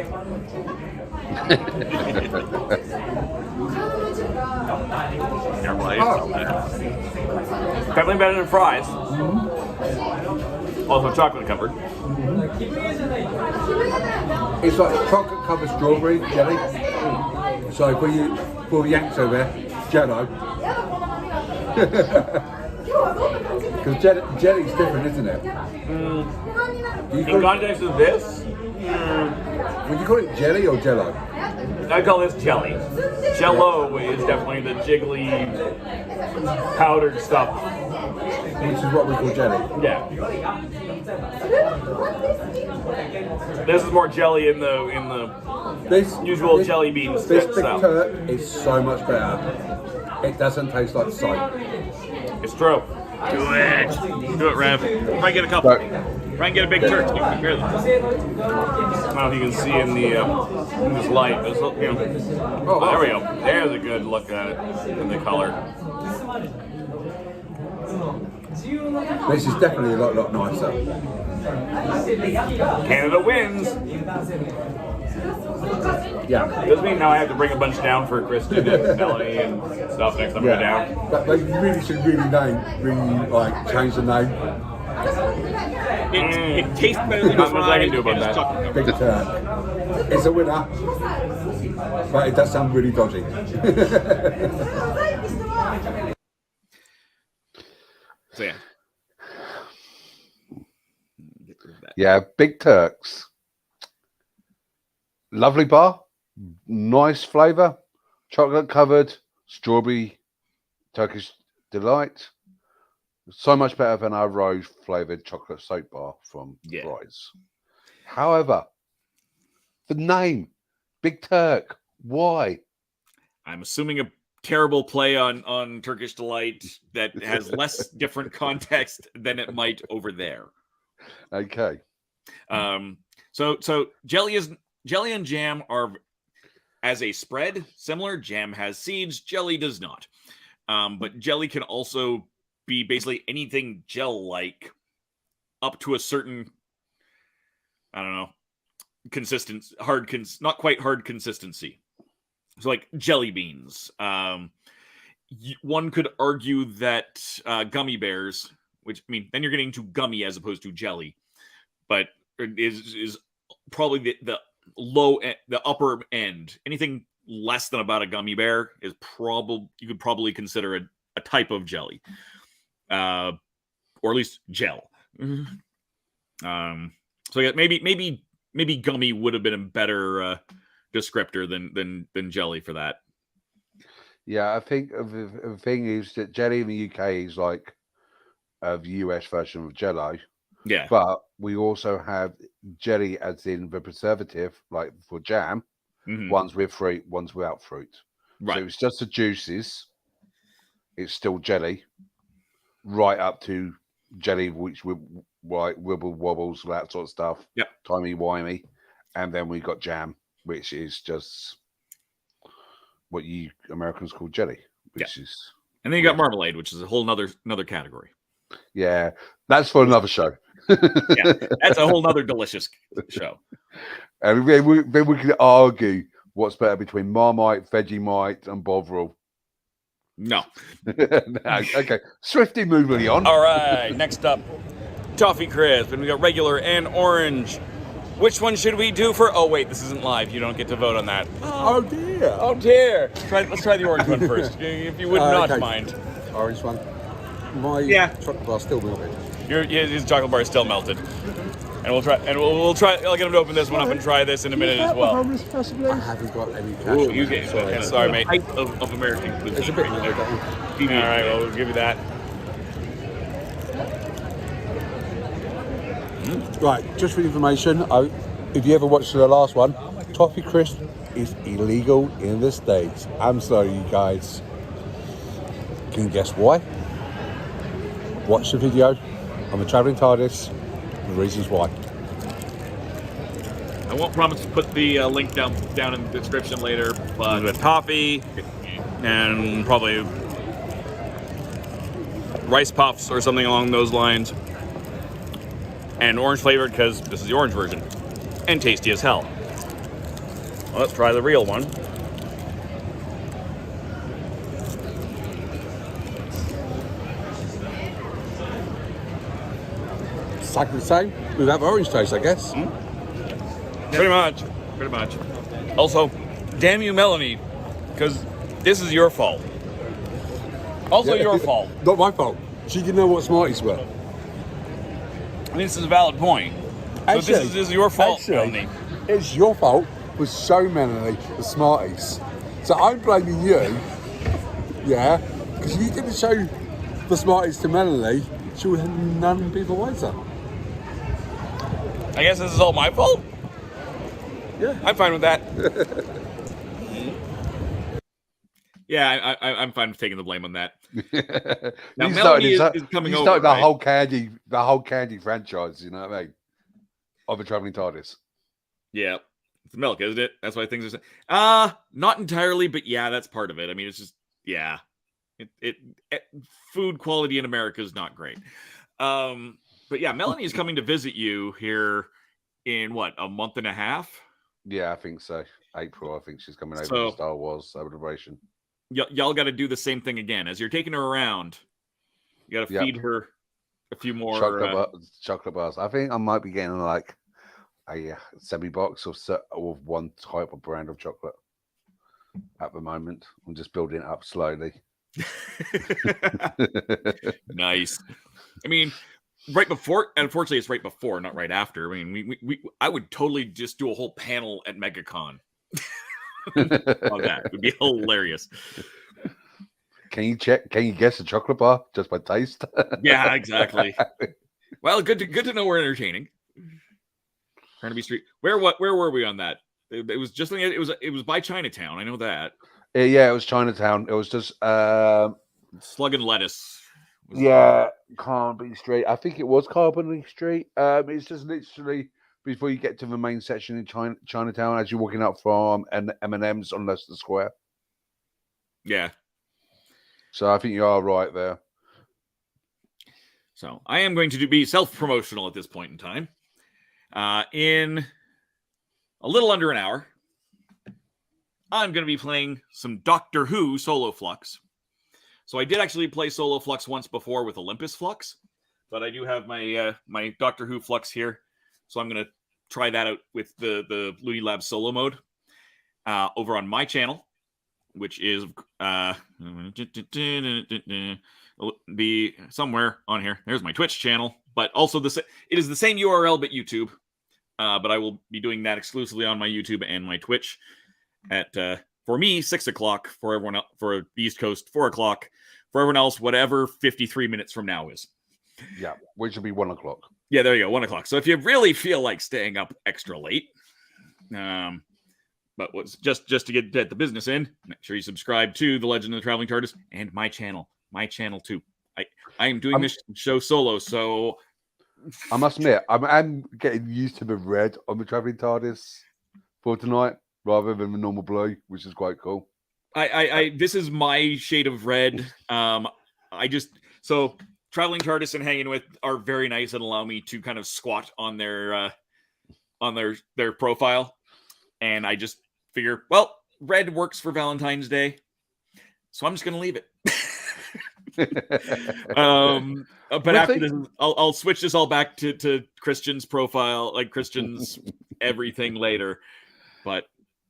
Definitely better than fries. Also chocolate covered. It's like chocolate covered strawberry jelly. So for the Yanks over there, Jello. Because jelly's different, isn't it? In context of this, Would you call it jelly or Jello? I call this jelly. Jello is definitely the jiggly, powdered stuff. Which is what we call jelly. Yeah. This is more jelly in the usual jelly beans This Big stuff. Turk is so much better. It doesn't taste like soap. It's true. Do it. Do it, Rev. Try and get a couple. Try and get a big turk. You can hear them. I don't know if you can see in this light. But there we go. There's a good look at it in the color. This is definitely a lot nicer. Canada wins. Yeah. Doesn't mean now I have to bring a bunch down for Kristen and Melanie and stuff next time we go down. But they really should change the name. It tastes better than Not much I can do about that. Big Turk. It's a winner. But it does sound really dodgy. So yeah. Yeah, Big Turks. Lovely bar, nice flavour, chocolate covered, strawberry, Turkish delight. So much better than our rose flavoured chocolate soap bar from Rise. However, the name, Big Turk, why? I'm assuming a terrible play on Turkish delight that has less different context than it might over there. Okay. So jelly and jam are, as a spread, similar. Jam has seeds, jelly does not. But jelly can also be basically anything gel-like up to a certain, I don't know, consistency, not quite hard consistency. So like jelly beans. One could argue that gummy bears, which, I mean, then you're getting to gummy as opposed to jelly, but is probably the upper end. Anything less than about a gummy bear is you could probably consider a type of jelly, or at least gel. So yeah, maybe gummy would have been a better descriptor than jelly for that. Yeah, I think the thing is that jelly in the UK is like the US version of Jello. Yeah. But we also have jelly as in the preservative, like for jam. Mm-hmm. One's with fruit, one's without fruit. Right. So it's just the juices. It's still jelly. Right up to jelly, which with wibble wobbles, that sort of stuff. Yep. Timey-wimey. And then we got jam, which is just what you Americans call jelly. Which is. And then you got marmalade, which is a whole another category. Yeah. That's for another show. Yeah, that's a whole nother delicious show. And then we can argue what's better between Marmite, Vegemite, and Bovril. No. No. Okay, swiftly moving on. All right, next up, Toffee Crisp, and we got regular and orange. Which one should we do for? Oh wait, this isn't live. You don't get to vote on that. Oh dear. Oh dear. Let's try the orange one first, if you would not mind. Orange one. My chocolate bar's still melted. His chocolate bar is still melted, and we'll try. I'll get him to open this one up and try this in a minute as well. I haven't got any cash. Ooh, you get sorry, mate. Of American cuisine. It's a bit right like there. All right, well, we'll give you that. Right, just for information, if you ever watched the last one, Toffee Crisp is illegal in the States. I'm sorry, you guys. Can you guess why? Watch the video on the Traveling TARDIS, the reasons why. I won't promise to put the link down in the description later, but with toffee and probably rice puffs or something along those lines, and orange flavored because this is the orange version, and tasty as hell. Well, let's try the real one. exactly the same without the orange taste, I guess. Pretty much. Also, damn you, Melanie, because this is your fault. Also your fault. Not my fault. She didn't know what Smarties were. And this is a valid point. So this is your fault, Melanie. It's your fault for showing Melanie the Smarties. So I'm blaming you, yeah, because if you didn't show the Smarties to Melanie, she would have none be the wiser. I guess this is all my fault? Yeah. I'm fine with that. Yeah, I'm fine with taking the blame on that. Now, Melanie is coming over. Started the right? whole candy franchise. You know what I mean? Of the Traveling TARDIS. Yeah, it's milk, isn't it? That's why things are. Not entirely, but yeah, that's part of it. I mean, it's just it food quality in America is not great. But yeah, Melanie is coming to visit you here in what, a month and a half? Yeah, I think so. April, I think she's coming over So- to Star Wars celebration. Y'all got to do the same thing again as you're taking her around. You got to Yep. feed her a few more. Chocolate bars. I think I might be getting like a semi-box of one type of brand of chocolate at the moment. I'm just building it up slowly. Nice. I mean, right before, and unfortunately, it's right before, not right after. I mean, I would totally just do a whole panel at MegaCon on that. It would be hilarious. Can you guess the chocolate bar just by taste? Yeah, exactly. Well, good to know we're entertaining. Trying to be street. Where were we on that? It was just it was by Chinatown. I know that. Yeah, it was Chinatown. It was just Slug and Lettuce. Carnaby Street. I think it was Carnaby Street. It's just literally before you get to the main section in Chinatown as you're walking up from M&M's on Leicester Square. Yeah. So I think you are right there. So I am going to be self-promotional at this point in time. In a little under an hour, I'm going to be playing some Doctor Who Solo Flux. So I did actually play Solo Flux once before with Olympus Flux, but I do have my my Doctor Who Flux here. So I'm going to try that out with the Looney Labs solo mode over on my channel, which is be somewhere on here. There's my Twitch channel, but also it is the same URL but YouTube. But I will be doing that exclusively on my YouTube and my Twitch at for me 6 o'clock, for everyone else, for the East Coast 4 o'clock, for everyone else whatever 53 minutes from now is. Yeah, which will be 1 o'clock. Yeah, there you go, 1 o'clock. So if you really feel like staying up extra late, but what's just to get the business in, make sure you subscribe to The Legend of the Traveling TARDIS and my channel too. I am doing this show solo, so I must admit, I'm getting used to the red on the Traveling TARDIS for tonight rather than the normal blue, which is quite cool. This is my shade of red. So Traveling TARDIS and Hanging With are very nice and allow me to kind of squat on their profile, and I just figure, well, red works for Valentine's Day, so I'm just gonna leave it. But after this, I'll switch this all back to Christian's profile, like Christian's everything later. But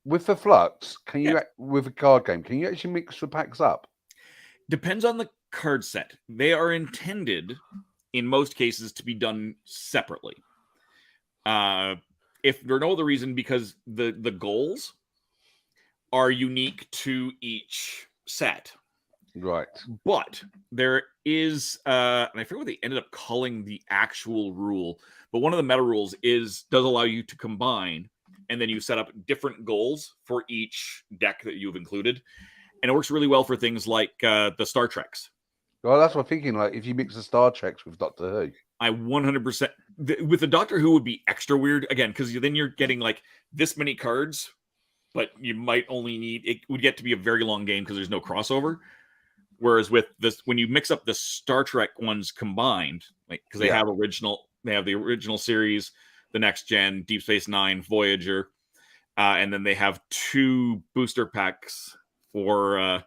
with the Flux, can you with a card game, can you actually mix the packs up? Depends on the card set. They are intended, in most cases, to be done separately. If for no other reason, because the goals are unique to each set. Right. But there is, and I forget what they ended up calling the actual rule, but one of the meta rules does allow you to combine, and then you set up different goals for each deck that you've included. And it works really well for things like the Star Treks. Well, that's what I'm thinking. Like, if you mix the Star Treks with Doctor Who, I 100% with the Doctor Who would be extra weird again, because then you're getting like this many cards, but you might only need, it would get to be a very long game because there's no crossover. Whereas with this, when you mix up the Star Trek ones combined, like because they have the original series, the Next Gen, Deep Space Nine, Voyager, and then they have 2 booster packs for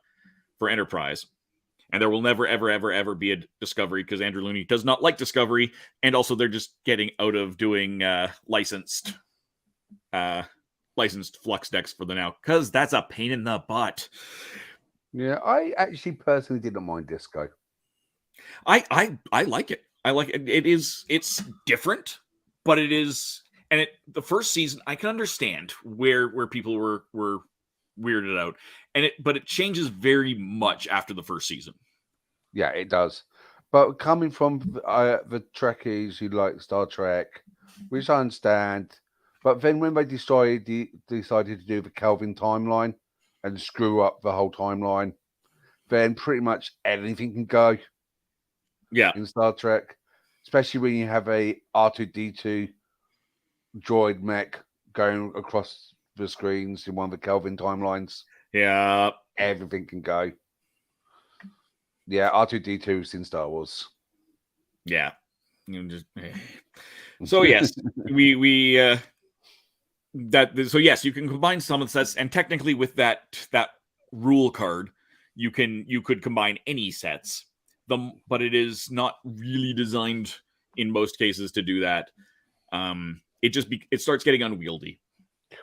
Enterprise. And there will never, ever, ever, ever be a Discovery because Andrew Looney does not like Discovery. And also they're just getting out of doing licensed flux decks for the now because that's a pain in the butt. Yeah, I actually personally didn't mind Disco. I like it. I like it. It's different, but it is. And the first season, I can understand where people were weirded out, but it changes very much after the first season. Yeah, it does. But coming from the Trekkies who like Star Trek, which I understand, but then when they decided to do the Kelvin timeline and screw up the whole timeline, then pretty much anything can go. Yeah, in Star Trek, especially when you have a R2D2 droid mech going across the screens in one of the Kelvin timelines. Yeah, everything can go. Yeah, R2D2 is in Star Wars. Yeah. So yes, so yes, you can combine some of the sets, and technically with that rule card, you could combine any sets. But it is not really designed in most cases to do that. It starts getting unwieldy.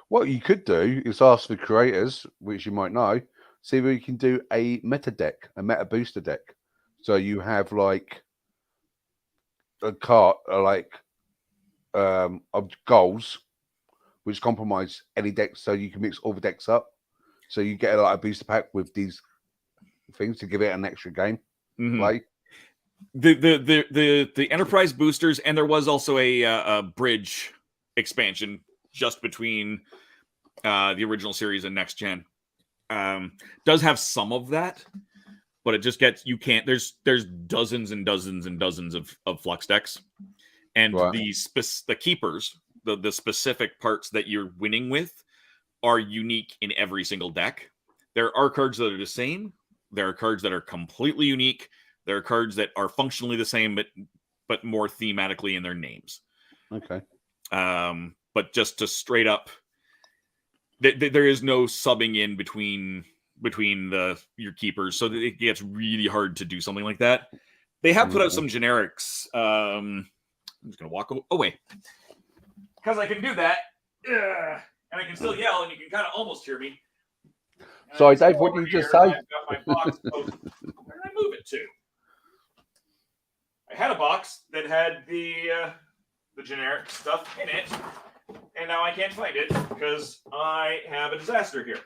What you could do is ask the creators, which you might know, see if you can do a meta deck, a meta booster deck. So you have like a card, of goals, which compromise any deck, so you can mix all the decks up. So you get a booster pack with these things to give it an extra game. Mm-hmm. Play. The Enterprise boosters, and there was also a bridge expansion just between the original series and next gen. Does have some of that, but it just gets there's dozens and dozens and dozens of flux decks, and right. the keepers, the specific parts that you're winning with are unique in every single deck. There are cards that are the same. There are cards that are completely unique. There are cards that are functionally the same, but more thematically in their names. Okay. But just to straight up, there is no subbing in between your keepers, so that it gets really hard to do something like that. They have put out some generics. I'm just gonna walk away because I can do that, and I can still yell, and you can kind of almost hear me. Sorry, Dave. What did you just say? I've got my box. Where did I move it to? I had a box that had the generic stuff in it, and now I can't find it because I have a disaster here.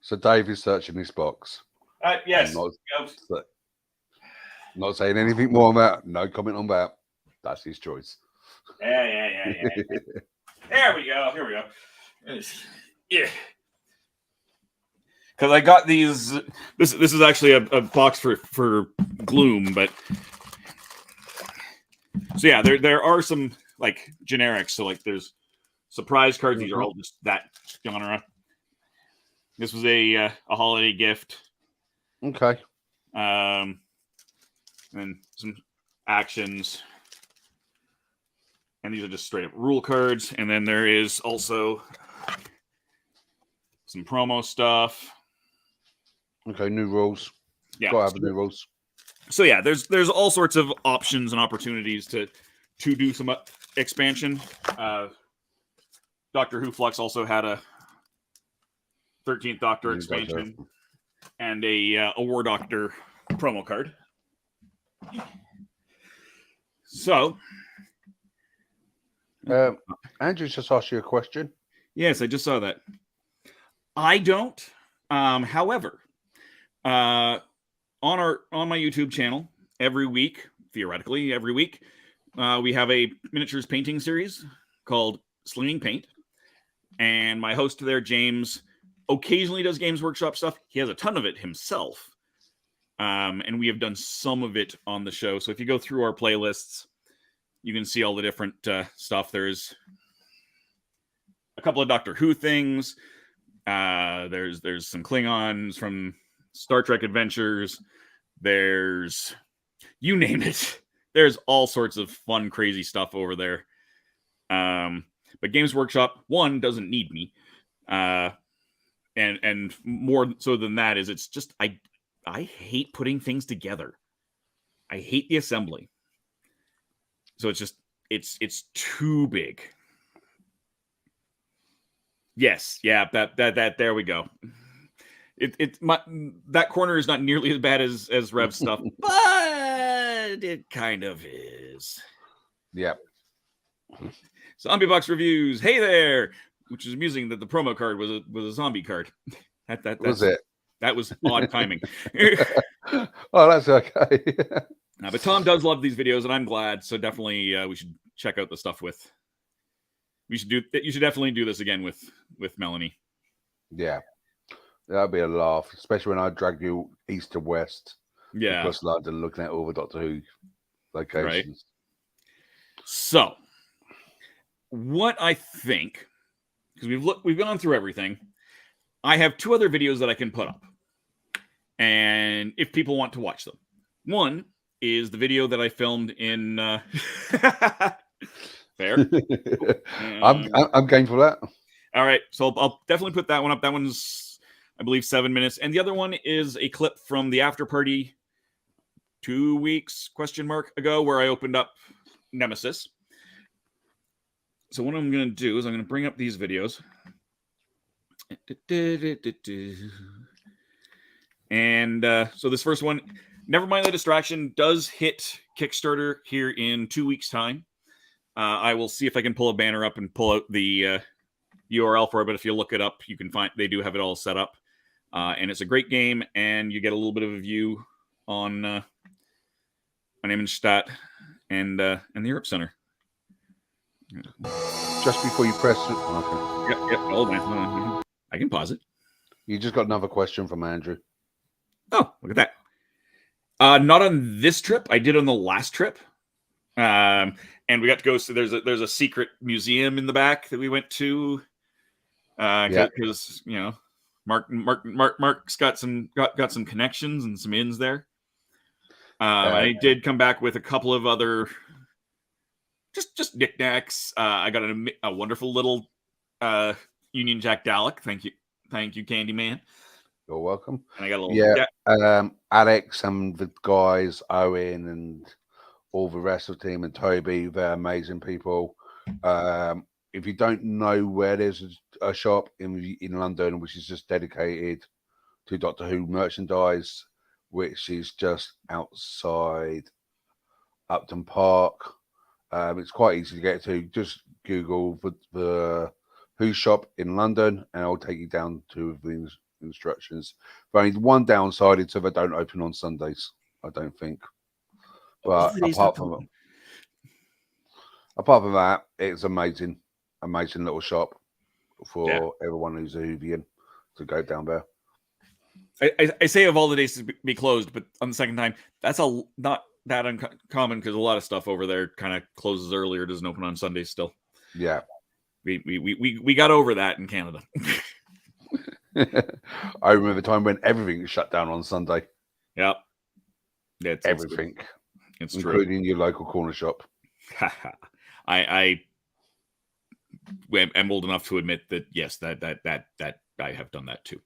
So Dave is searching this box. Yes. Not saying anything more on that. No comment on that. That's his choice. Yeah. There we go. Here we go. Yeah. Because I got these. This is actually a box for Gloom, but so yeah, there are some like generics. So like there's surprise cards. These are all just that genre. This was a holiday gift. Okay. And some actions. And these are just straight up rule cards. And then there is also some promo stuff. Okay, new rules. Yeah. Gotta have new rules. So yeah, there's all sorts of options and opportunities to do some expansion. Doctor Who Flux also had a 13th Doctor expansion and a War Doctor promo card. So, Andrew just asked you a question. Yes, I just saw that. I don't. However, on my YouTube channel theoretically every week, we have a miniatures painting series called Slinging Paint, and my host there, James, occasionally does Games Workshop stuff. He has a ton of it himself, and we have done some of it on the show. So if you go through our playlists, you can see all the different stuff. There's a couple of Doctor Who things. There's some Klingons from Star Trek Adventures. There's, you name it. There's all sorts of fun, crazy stuff over there. But Games Workshop, one, doesn't need me. And more so than that is it's just, hate putting things together. I hate the assembly. So it's just it's too big. Yes, yeah, that there we go. That corner is not nearly as bad as Rev's stuff, but it kind of is. Yep. Zombie Box Reviews. Hey there, which is amusing that the promo card was a zombie card. That Was it? That was odd timing. Oh, that's okay. But Tom does love these videos, and I'm glad. So definitely, we should check out the stuff with. You should definitely do this again with Melanie. Yeah, that'd be a laugh, especially when I drag you east to west. Yeah, across London, looking at all the Doctor Who locations. Right. So, what I think, because we've gone through everything, I have 2 other videos that I can put up, and if people want to watch them, one is the video that I filmed in. Fair. I'm game for that. All right, so I'll definitely put that one up. That one's, I believe, 7 minutes, and the other one is a clip from the after party 2 weeks ago, where I opened up Nemesis. So what I'm going to do is I'm going to bring up these videos. And so this first one, Never Mind the Distraction, does hit Kickstarter here in 2 weeks' time. I will see if I can pull a banner up and pull out the URL for it, but if you look it up, you can find they do have it all set up. And it's a great game, and you get a little bit of a view on Immenstadt and the Europe Center. Just before you press it. Okay. Yep. Hold on. I can pause it. You just got another question from Andrew. Oh, look at that. Not on this trip. I did on the last trip. And we got to go. So there's a secret museum in the back that we went to. Because you know, Mark's got some connections and some ins there. I did come back with a couple of other just knickknacks. I got a wonderful little Union Jack Dalek. Thank you, Kandyman. You're welcome. And I got a little Alex and the guys, Owen and all the rest of the team, and Toby, they're amazing people. If you don't know where there's a shop in London which is just dedicated to Doctor Who merchandise, which is just outside Upton Park, it's quite easy to get to. Just Google the Who shop in London, and I'll take you down to the instructions. But only one downside is that they don't open on Sundays, I don't think. But apart from that, it's amazing little shop for everyone who's a Whovian to go down there. I say of all the days to be closed, but on the second time, that's not that uncommon because a lot of stuff over there kind of closes earlier, doesn't open on Sundays still. Yeah, we got over that in Canada. I remember the time when everything was shut down on Sunday. Yeah, everything, it's including true. Your local corner shop. I am old enough to admit that yes, that I have done that too.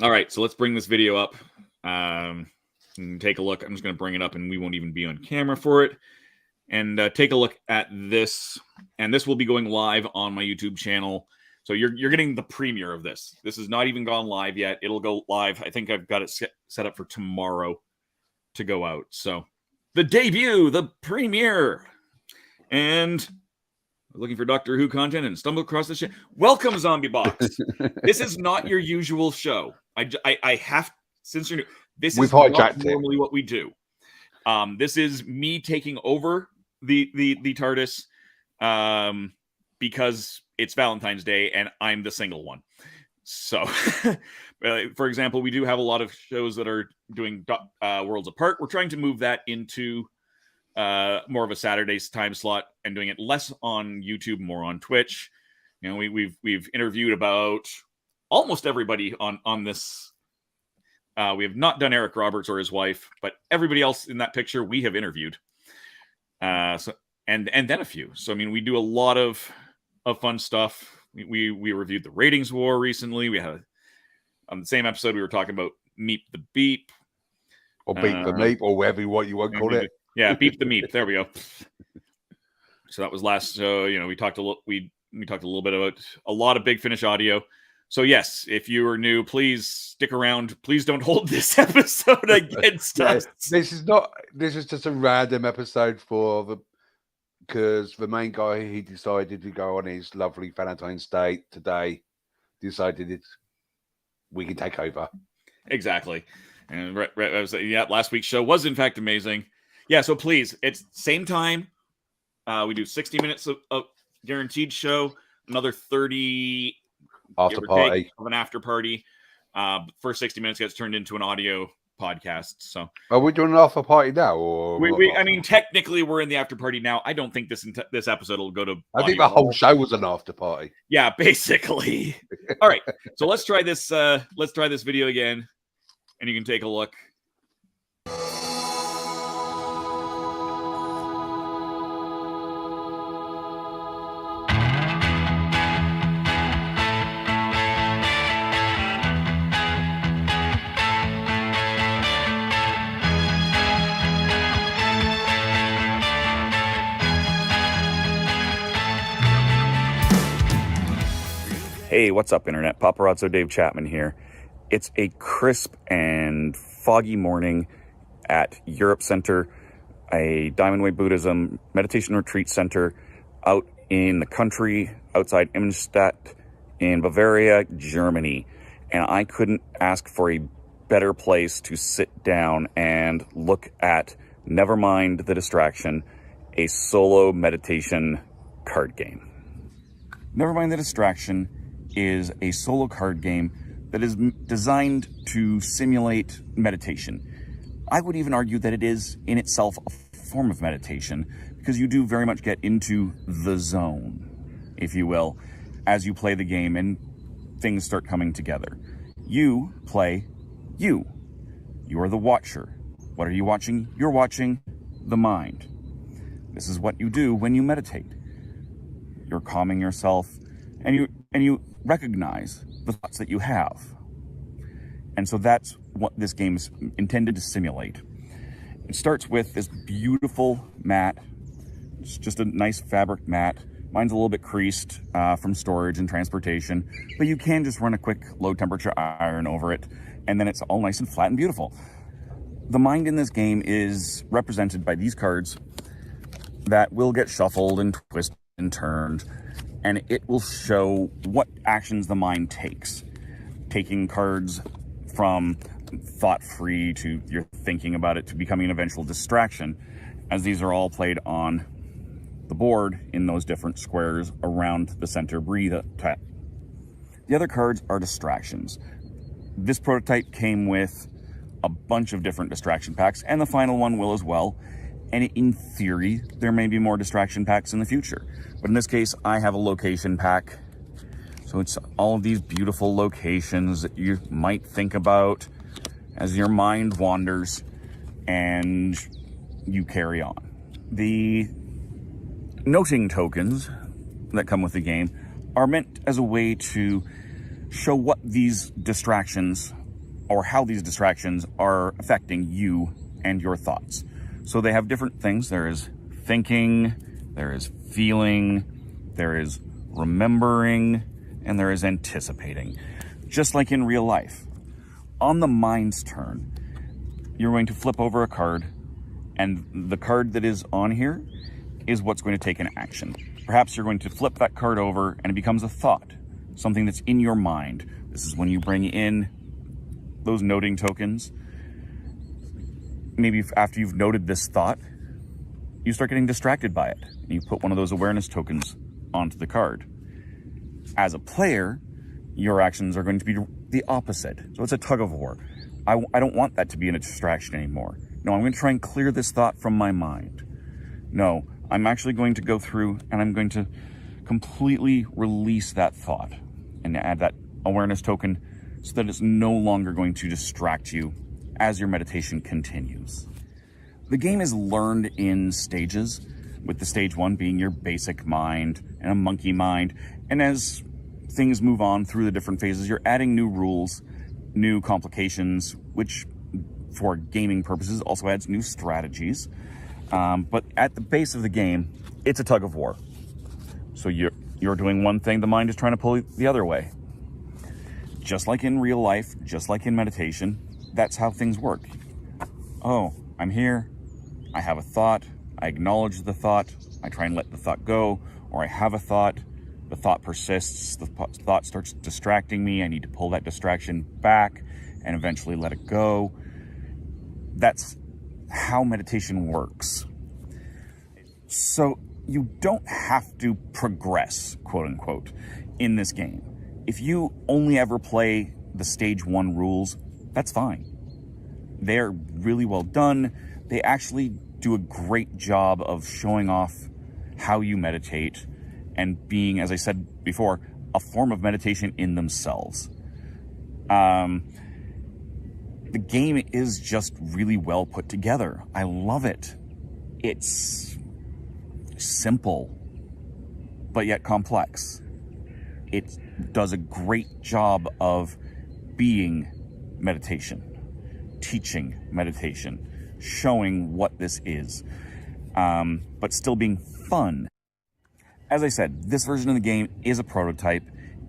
All right, so let's bring this video up. And take a look. I'm just going to bring it up, and we won't even be on camera for it. And take a look at this. And this will be going live on my YouTube channel. So you're getting the premiere of this. This has not even gone live yet. It'll go live. I think I've got it set up for tomorrow to go out. So the debut, the premiere, and looking for Doctor Who content and stumble across this shit. Welcome, Zombie Box. This is not your usual show. I have, since you're new, this is not normally what we do. This is me taking over the TARDIS because it's Valentine's Day and I'm the single one. So, for example, we do have a lot of shows that are doing Worlds Apart. We're trying to move that into more of a Saturday's time slot and doing it less on YouTube, more on Twitch. You know, we've interviewed about almost everybody on this. We have not done Eric Roberts or his wife, but everybody else in that picture we have interviewed. So and then a few. So I mean, we do a lot of fun stuff. We reviewed the ratings war recently. We had on the same episode we were talking about Meep the Beep. Or Beep the Meep, or whatever you want to call it. Yeah, Beep the Meep. There we go. So that was last. So we talked a little. We talked a little bit about a lot of Big Finish audio. So yes, if you are new, please stick around. Please don't hold this episode against us. This is just a random episode because the main guy, he decided to go on his lovely Valentine's Day today. Decided we can take over. Exactly. And last week's show was in fact amazing. Yeah, so please, it's same time. We do 60 minutes of guaranteed show, another 30 after party of an after party. First 60 minutes gets turned into an audio podcast. So are we doing an after party now? Or I mean, technically we're in the after party now. I don't think this episode will go to. I think the whole show was an after party. Yeah, basically. All right, so let's try this. Let's try this video again, and you can take a look. Hey, what's up, Internet? Paparazzo Dave Chapman here. It's a crisp and foggy morning at Europe Center, a Diamond Way Buddhism meditation retreat center out in the country, outside Immenstadt in Bavaria, Germany. And I couldn't ask for a better place to sit down and look at Never Mind the Distraction, a solo meditation card game. Never Mind the Distraction is a solo card game that is designed to simulate meditation. I would even argue that it is in itself a form of meditation, because you do very much get into the zone, if you will, as you play the game and things start coming together. You play you. You are the watcher. What are you watching? You're watching the mind. This is what you do when you meditate. You're calming yourself, and you recognize the thoughts that you have. And so that's what this game is intended to simulate. It starts with this beautiful mat. It's just a nice fabric mat. Mine's a little bit creased from storage and transportation, but you can just run a quick low temperature iron over it, and then it's all nice and flat and beautiful. The mind in this game is represented by these cards that will get shuffled and twisted and turned, and it will show what actions the mind takes. Taking cards from thought-free to you're thinking about it to becoming an eventual distraction, as these are all played on the board in those different squares around the center breathe tap. The other cards are distractions. This prototype came with a bunch of different distraction packs, and the final one will as well. And in theory, there may be more distraction packs in the future. But in this case, I have a location pack. So it's all of these beautiful locations that you might think about as your mind wanders and you carry on. The noting tokens that come with the game are meant as a way to show what these distractions or how these distractions are affecting you and your thoughts. So they have different things. There is thinking, there is feeling, there is remembering, and there is anticipating. Just like in real life. On the mind's turn, you're going to flip over a card, and the card that is on here is what's going to take an action. Perhaps you're going to flip that card over and it becomes a thought, something that's in your mind. This is when you bring in those noting tokens. Maybe after you've noted this thought, you start getting distracted by it. And you put one of those awareness tokens onto the card. As a player, your actions are going to be the opposite. So it's a tug of war. I don't want that to be a distraction anymore. No, I'm going to try and clear this thought from my mind. No, I'm actually going to go through and I'm going to completely release that thought and add that awareness token so that it's no longer going to distract you as your meditation continues. The game is learned in stages, with the stage 1 being your basic mind and a monkey mind. And as things move on through the different phases, you're adding new rules, new complications, which for gaming purposes also adds new strategies. But at the base of the game, it's a tug of war. So you're doing one thing, the mind is trying to pull you the other way. Just like in real life, just like in meditation, that's how things work. Oh, I'm here, I have a thought, I acknowledge the thought, I try and let the thought go, or I have a thought, the thought persists, the thought starts distracting me, I need to pull that distraction back and eventually let it go. That's how meditation works. So you don't have to progress, quote unquote, in this game. If you only ever play the stage 1 rules, that's fine. They're really well done. They actually do a great job of showing off how you meditate and being, as I said before, a form of meditation in themselves. The game is just really well put together. I love it. It's simple, but yet complex. It does a great job of being meditation, teaching meditation, showing what this is, but still being fun. As I said, this version of the game is a prototype.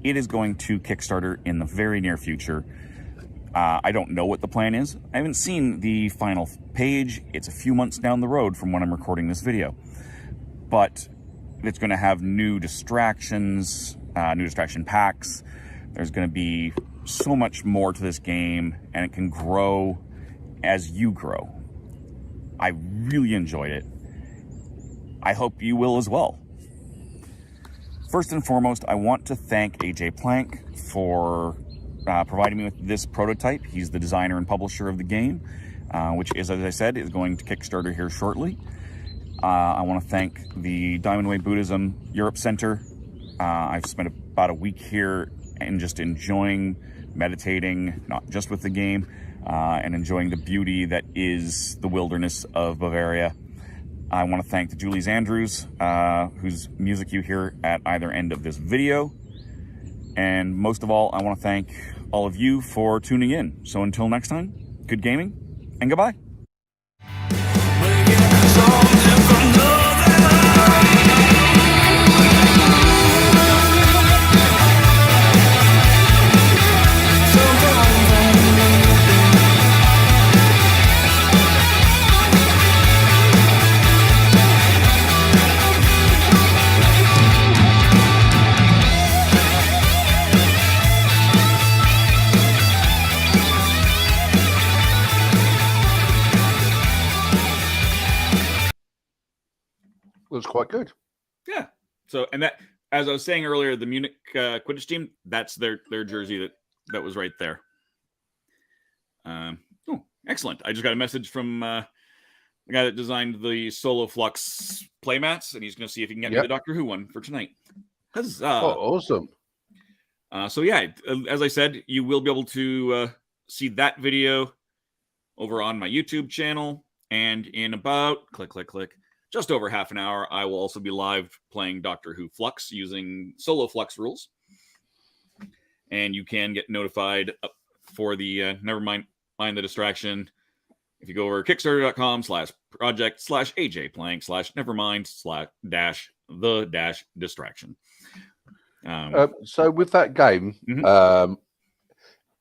It is going to Kickstarter in the very near future. I don't know what the plan is. I haven't seen the final page. It's a few months down the road from when I'm recording this video. But it's going to have new distractions, new distraction packs. There's going to be so much more to this game, and it can grow as you grow. I really enjoyed it. I hope you will as well. First and foremost, I want to thank AJ Plank for providing me with this prototype. He's the designer and publisher of the game, which is, as I said, is going to Kickstarter here shortly. I want to thank the Diamond Way Buddhism Europe Center. I've spent about a week here and just enjoying meditating, not just with the game, and enjoying the beauty that is the wilderness of Bavaria. I want to thank the Julies Andrews, whose music you hear at either end of this video. And most of all, I want to thank all of you for tuning in. So until next time, good gaming and goodbye. Looks quite good. Yeah. So, and that, as I was saying earlier, the Munich Quidditch team, that's their jersey that was right there. Oh, excellent. I just got a message from the guy that designed the Solo Flux playmats, and he's going to see if he can get me the Doctor Who one for tonight. Huzzah. Oh, awesome. So yeah, as I said, you will be able to see that video over on my YouTube channel, and in about, click, just over half an hour, I will also be live playing Doctor Who Flux using Solo Flux rules. And you can get notified for the Never Mind the Distraction if you go over kickstarter.com/project/AJ playing/nevermind/the-distraction. So with that game,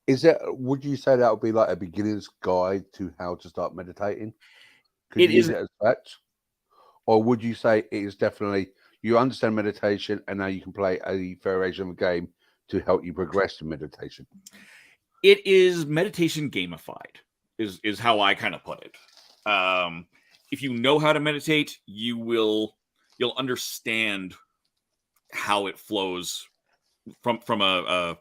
would you say that would be like a beginner's guide to how to start meditating? Could you use it as such? Or would you say it is definitely, you understand meditation and now you can play a variation of a game to help you progress in meditation? It is meditation gamified, is how I kind of put it. If you know how to meditate, you'll understand how it flows from a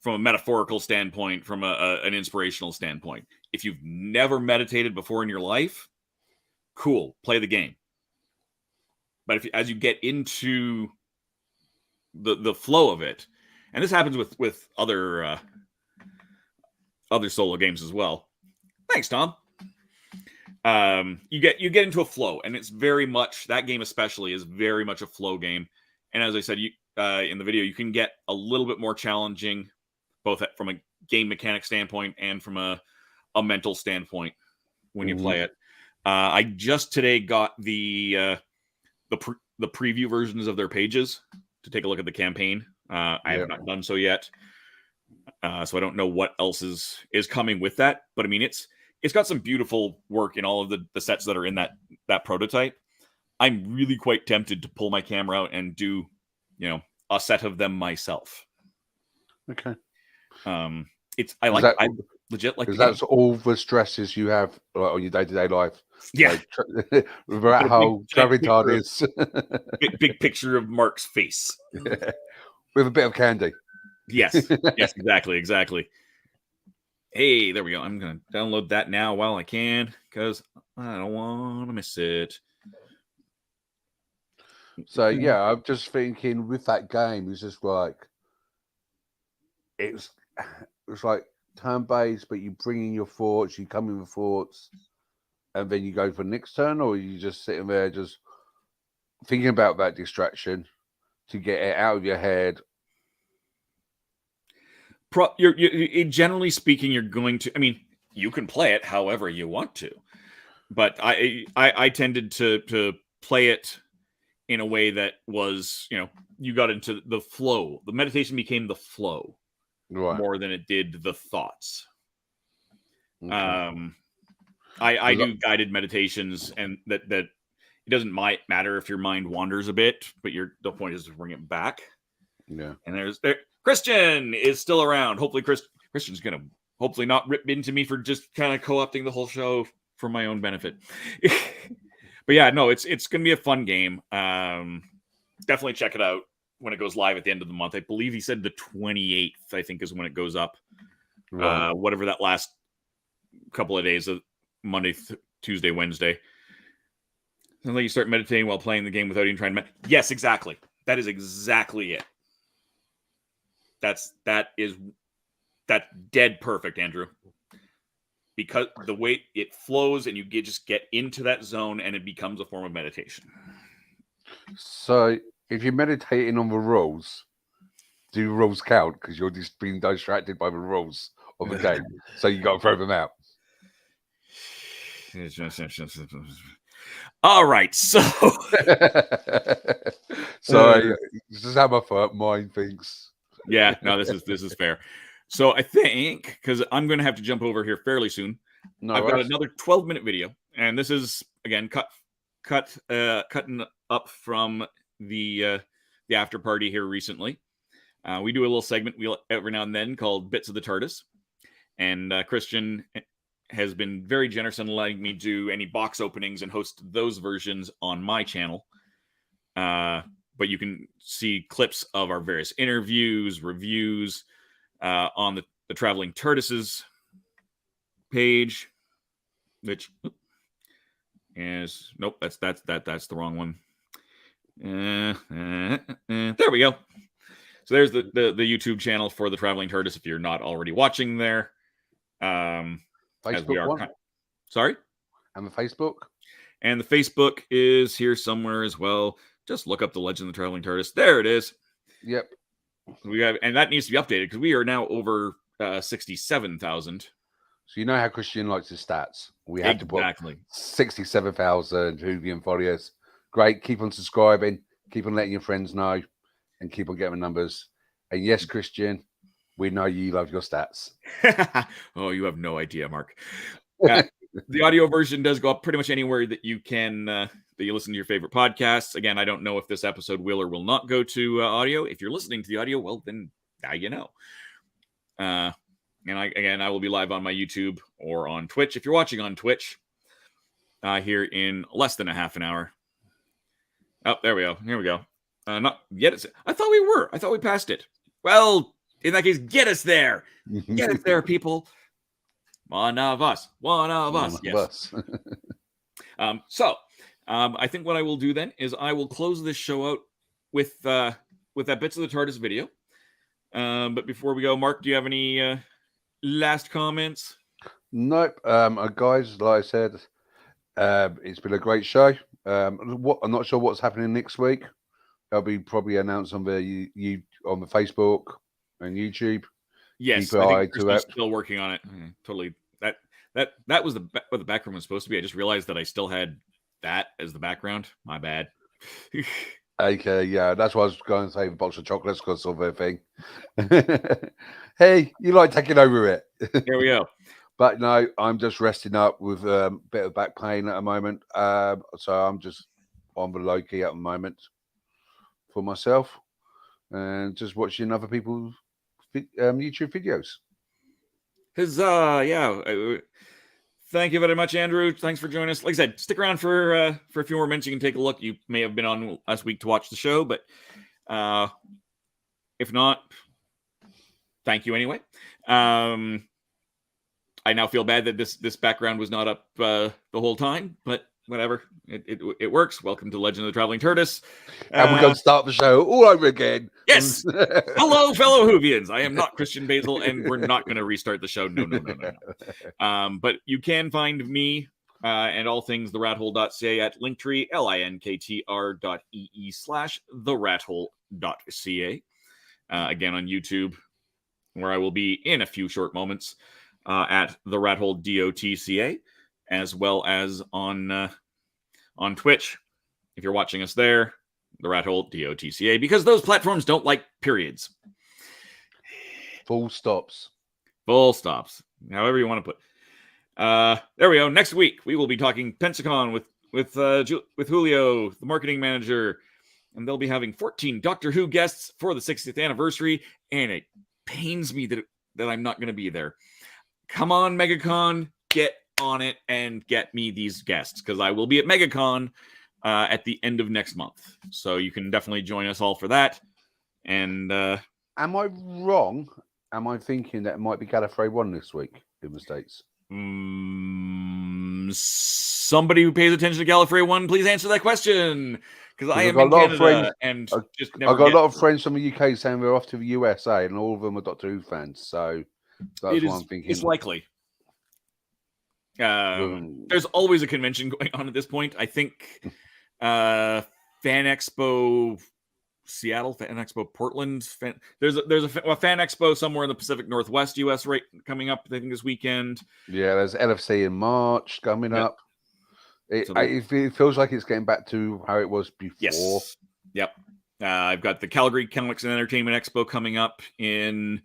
metaphorical standpoint, from an inspirational standpoint. If you've never meditated before in your life, cool, play the game. But as you get into the flow of it, and this happens with other solo games as well. Thanks, Tom. You get into a flow, and it's very much, that game especially is very much a flow game. And as I said, in the video, you can get a little bit more challenging, both from a game mechanic standpoint and from a mental standpoint when you play it. I just today got the preview versions of their pages to take a look at the campaign. I have not done so yet, so I don't know what else is coming with that. But I mean, it's got some beautiful work in all of the sets that are in that prototype. I'm really quite tempted to pull my camera out and do, a set of them myself. Okay. I legit like because the that's all the stresses you have on your day-to-day life. Yeah. Like, RatHole, Traveling TARDIS. big picture of Mark's face. Yeah. With a bit of candy. Yes, exactly. Hey, there we go. I'm going to download that now while I can because I don't want to miss it. So, yeah, I'm just thinking with that game, it's just like, it's like turn-based, but you bring in your thoughts, you come in with thoughts, and then you go for the next turn, or you just sitting there just thinking about that distraction to get it out of your head. Generally speaking, you're going to, I mean, you can play it however you want to, but I tended to play it in a way that was, you got into the flow. The meditation became the flow more than it did the thoughts. Okay. I do guided meditations, and that it doesn't matter if your mind wanders a bit, but the point is to bring it back. Yeah. And Christian is still around. Hopefully Christian's gonna hopefully not rip into me for just kind of co-opting the whole show for my own benefit. But yeah, no, it's gonna be a fun game. Definitely check it out when it goes live at the end of the month. I believe he said the 28th, I think, is when it goes up. Right. Whatever that last couple of days of Monday, Tuesday, Wednesday. And then you start meditating while playing the game without even trying to Yes, exactly. That is exactly it. That's dead perfect, Andrew. Because the way it flows and you just get into that zone and it becomes a form of meditation. So if you're meditating on the rules, do the rules count? Because you're just being distracted by the rules of the game. So you got to throw them out. All right, so sorry, this is how my mind thinks. Yeah, no, this is fair. So I think, because I'm going to have to jump over here fairly soon, I've got another 12-minute video, and this is again cutting up from the after party here recently. We do a little segment every now and then called Bits of the TARDIS, and Christian has been very generous in letting me do any box openings and host those versions on my channel. But you can see clips of our various interviews, reviews on the Traveling TARDIS's page, which is that's the wrong one. There we go. So there's the YouTube channel for the Traveling TARDIS if you're not already watching there. Facebook one. Sorry? And the Facebook? And the Facebook is here somewhere as well. Just look up the Legend of the Traveling TARDIS. There it is. Yep. And that needs to be updated because we are now over 67,000. So you know how Christian likes his stats. We have to put 67,000 Whovian followers. Great. Keep on subscribing. Keep on letting your friends know. And keep on getting the numbers. And yes, Christian, we know you love your stats. Oh, you have no idea, Mark. The audio version does go up pretty much anywhere that you can, that you listen to your favorite podcasts. Again, I don't know if this episode will or will not go to audio. If you're listening to the audio, well, then now you know. And I will be live on my YouTube or on Twitch. If you're watching on Twitch, here in less than a half an hour. Oh, there we go. Here we go. Not yet. I thought we were. I thought we passed it. Well, in that case, get us there. Get us there, people. One of us. Yes. So, I think what I will do then is I will close this show out with that Bits of the TARDIS video. But before we go, Mark, do you have any last comments? Nope. Guys, like I said, it's been a great show. I'm not sure what's happening next week. That'll be probably announced on the Facebook and YouTube. Yes, keep I an eye think to Christy's it. still working on it. Totally. That was what the background was supposed to be. I just realized that I still had that as the background. My bad. Okay, yeah, that's why I was going to save a box of chocolates because of a thing. Hey, you like taking over it? Here we go. But no, I'm just resting up with a bit of back pain at the moment. So I'm just on the low key at the moment for myself and just watching other people's YouTube videos. Huzzah! Yeah. Thank you very much, Andrew. Thanks for joining us. Like I said, stick around for a few more minutes. You can take a look. You may have been on last week to watch the show, but if not, thank you anyway. I now feel bad that this background was not up the whole time, but whatever. It works. Welcome to Legend of the Traveling TARDIS. And we're going to start the show all over again. Yes. Hello, fellow Whovians. I am not Christian Basil, and we're not going to restart the show. No. But you can find me and all things TheRatHole.ca at Linktree, linktr.ee/TheRatHole.ca. Again on YouTube, where I will be in a few short moments at TheRatHole.ca, as well as on Twitch. If you're watching us there, TheRatHole.ca, because those platforms don't like periods. Full stops. Full stops. However you want to put. There we go. Next week we will be talking Pensacon with Julio, the marketing manager, and they'll be having 14 Doctor Who guests for the 60th anniversary. And it pains me that I'm not going to be there. Come on, MegaCon, get on it and get me these guests, because I will be at MegaCon at the end of next month. So you can definitely join us all for that. And am I wrong? Am I thinking that it might be Gallifrey 1 this week in the States? Somebody who pays attention to Gallifrey 1, please answer that question. Because I am in Canada and just never I've got a lot of friends from the UK saying we're off to the USA, and all of them are Doctor Who fans. So that's what I'm thinking. It's likely. There's always a convention going on at this point. I think Fan Expo Seattle, Fan Expo Portland. There's a Fan Expo somewhere in the Pacific Northwest US right coming up, I think, this weekend. Yeah, there's LFC in March coming up. It feels like it's getting back to how it was before. Yes. Yep. I've got the Calgary Comics and Entertainment Expo coming up in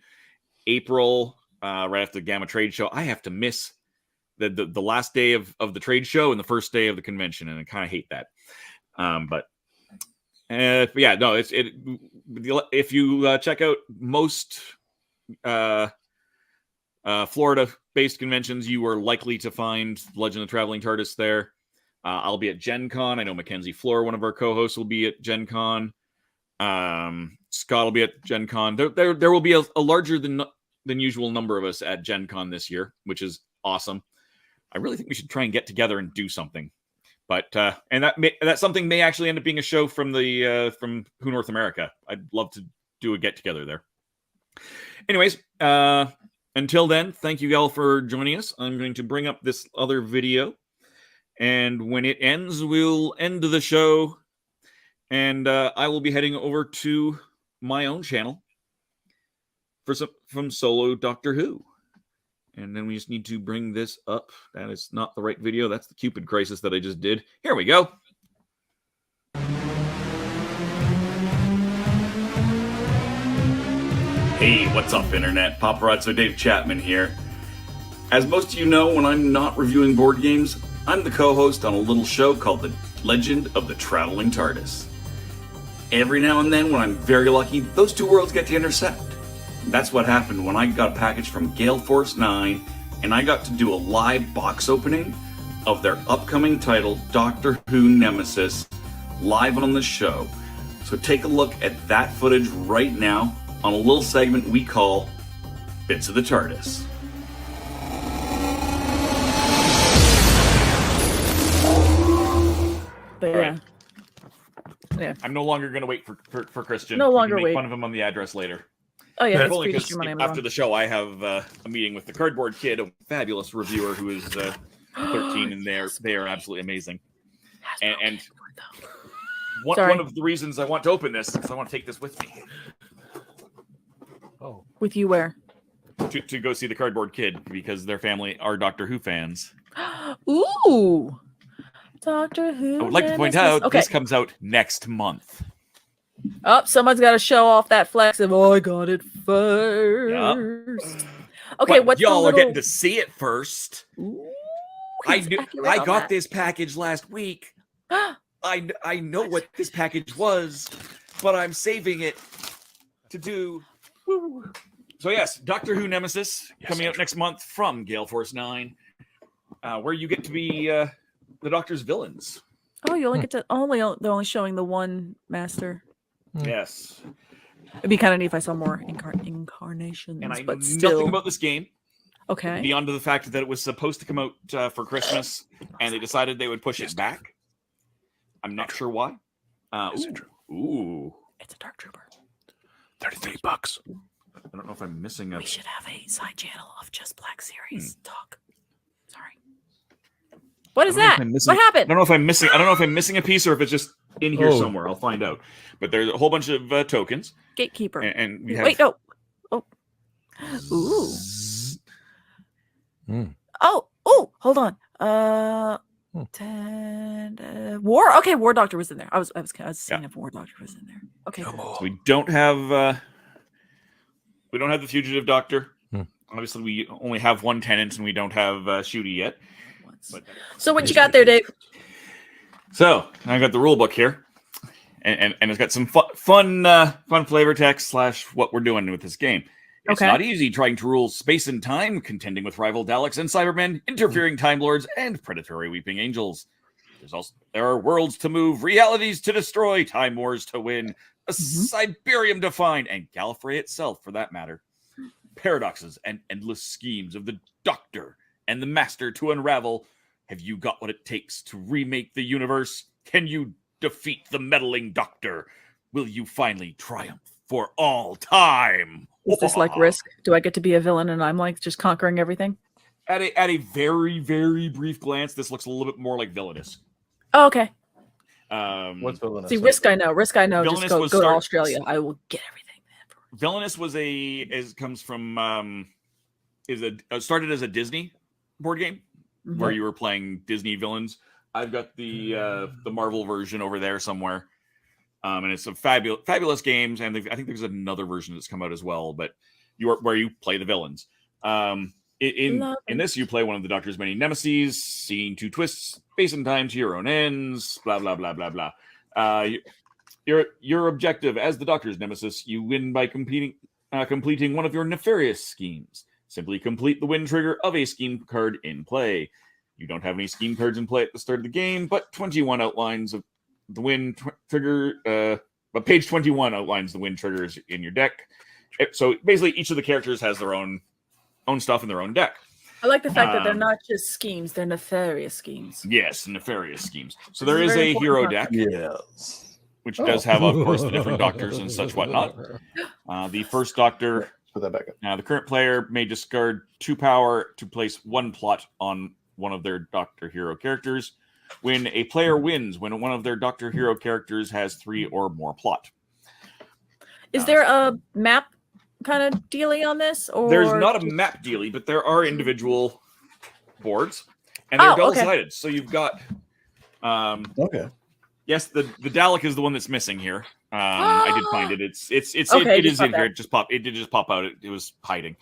April, right after the Gamma Trade Show. I have to miss the last day of the trade show and the first day of the convention, and I kind of hate that. But yeah, no, if you check out most Florida-based conventions, you are likely to find Legend of the Traveling TARDIS there. I'll be at Gen Con. I know Mackenzie Floor, one of our co-hosts, will be at Gen Con. Scott will be at Gen Con. There will be a larger than usual number of us at Gen Con this year, which is awesome. I really think we should try and get together and do something. But and that something may actually end up being a show from from Who North America. I'd love to do a get together there. Anyways, until then, thank you all for joining us. I'm going to bring up this other video, and when it ends, we'll end the show, and I will be heading over to my own channel from solo Doctor Who. And then we just need to bring this up. That is not the right video. That's the Cupid Crisis that I just did. Here we go. Hey, what's up, Internet? Paparazzo Dave Chapman here. As most of you know, when I'm not reviewing board games, I'm the co-host on a little show called The Legend of the Traveling TARDIS. Every now and then, when I'm very lucky, those two worlds get to intersect. That's what happened when I got a package from Gale Force 9 and I got to do a live box opening of their upcoming title, Doctor Who Nemesis, live on the show. So take a look at that footage right now on a little segment we call Bits of the TARDIS. But yeah. Yeah. I'm no longer going to wait for Christian. No longer make wait. fun of him on the address later. Oh yeah, Only because after the show, I have a meeting with the Cardboard Kid, a fabulous reviewer who is 13, and they are absolutely amazing. And one of the reasons I want to open this is I want to take this with me. Oh, with you where? to go see the Cardboard Kid because their family are Doctor Who fans. Ooh, Doctor Who. I would like to point nemesis. out this comes out next month. Oh, someone's got to show off that flex of, I got it first. Okay, But what's y'all the are little... getting to see it first. Ooh, I he's knew accurate I on got that. this package last week. I know what this package was, but I'm saving it to do. Woo. So yes, Doctor Who Nemesis coming out next month from Gale Force 9, where you get to be the Doctor's villains. Oh, you only get to they're only showing the one master. Yes, It'd be kind of neat if I saw more incarnations. and I know but still... nothing about this game. Okay. Beyond the fact that it was supposed to come out for Christmas, and they decided they would push it back. I'm not sure why. Ooh. It's a Dark Trooper. $33. I don't know if I'm missing a... We should have a side channel of just Black Series talk. Sorry. What is that? What happened? I don't know if I'm missing a piece or if it's just in here somewhere. I'll find out. But there's a whole bunch of tokens. Gatekeeper. And we have... Wait, no. Oh. Ooh. Oh, hold on. 10 War. Okay, War Doctor was in there. I was seeing if War Doctor was in there. Okay. So we don't have the Fugitive Doctor. Obviously, we only have one Tenant, and we don't have Shooty yet. So what you got there, Dave? So I got the rule book here, and it's got some fun flavor text / what we're doing with this game. It's not easy trying to rule space and time, contending with rival Daleks and Cybermen, interfering Time Lords, and predatory Weeping Angels. There are worlds to move, realities to destroy, time wars to win, a Cyberium to find, and Gallifrey itself, for that matter. Paradoxes and endless schemes of the Doctor and the Master to unravel. Have you got what it takes to remake the universe? Can you defeat the meddling Doctor? Will you finally triumph for all time? Is this like Risk? Do I get to be a villain and I'm like just conquering everything? At a very, very brief glance, this looks a little bit more like Villainous. Oh, okay. What's Villainous? See, Risk I know. Villainous Just go to Australia. I will get everything. Villainous started as a Disney board game where you were playing Disney villains. I've got the Marvel version over there somewhere. And it's some fabulous games, and I think there's another version that's come out as well. But where you play the villains. In this, you play one of the Doctor's many nemesis, seeing two twists, space and time to your own ends. Blah blah blah blah blah. Your objective as the Doctor's nemesis, you win by completing one of your nefarious schemes. Simply complete the win trigger of a scheme card in play. You don't have any scheme cards in play at the start of the game, but 21 outlines of the win trigger, but page 21 outlines the win triggers in your deck. So basically, each of the characters has their own stuff in their own deck. I like the fact that they're not just schemes; they're nefarious schemes. Yes, nefarious schemes. So there is a hero deck, which does have, of course, the different Doctors and such whatnot. The first Doctor, put that back up. The current player may discard 2 power to place 1 plot on one of their Doctor Hero characters. When a player wins, when one of their Doctor Hero characters has 3 or more plot. Is there a map kind of dealy on this? Or there's not a map dealy, but there are individual boards, and they're double-sided. So you've got... Yes, the Dalek is the one that's missing here. I did find it. It is in here. It did just pop out. It was hiding.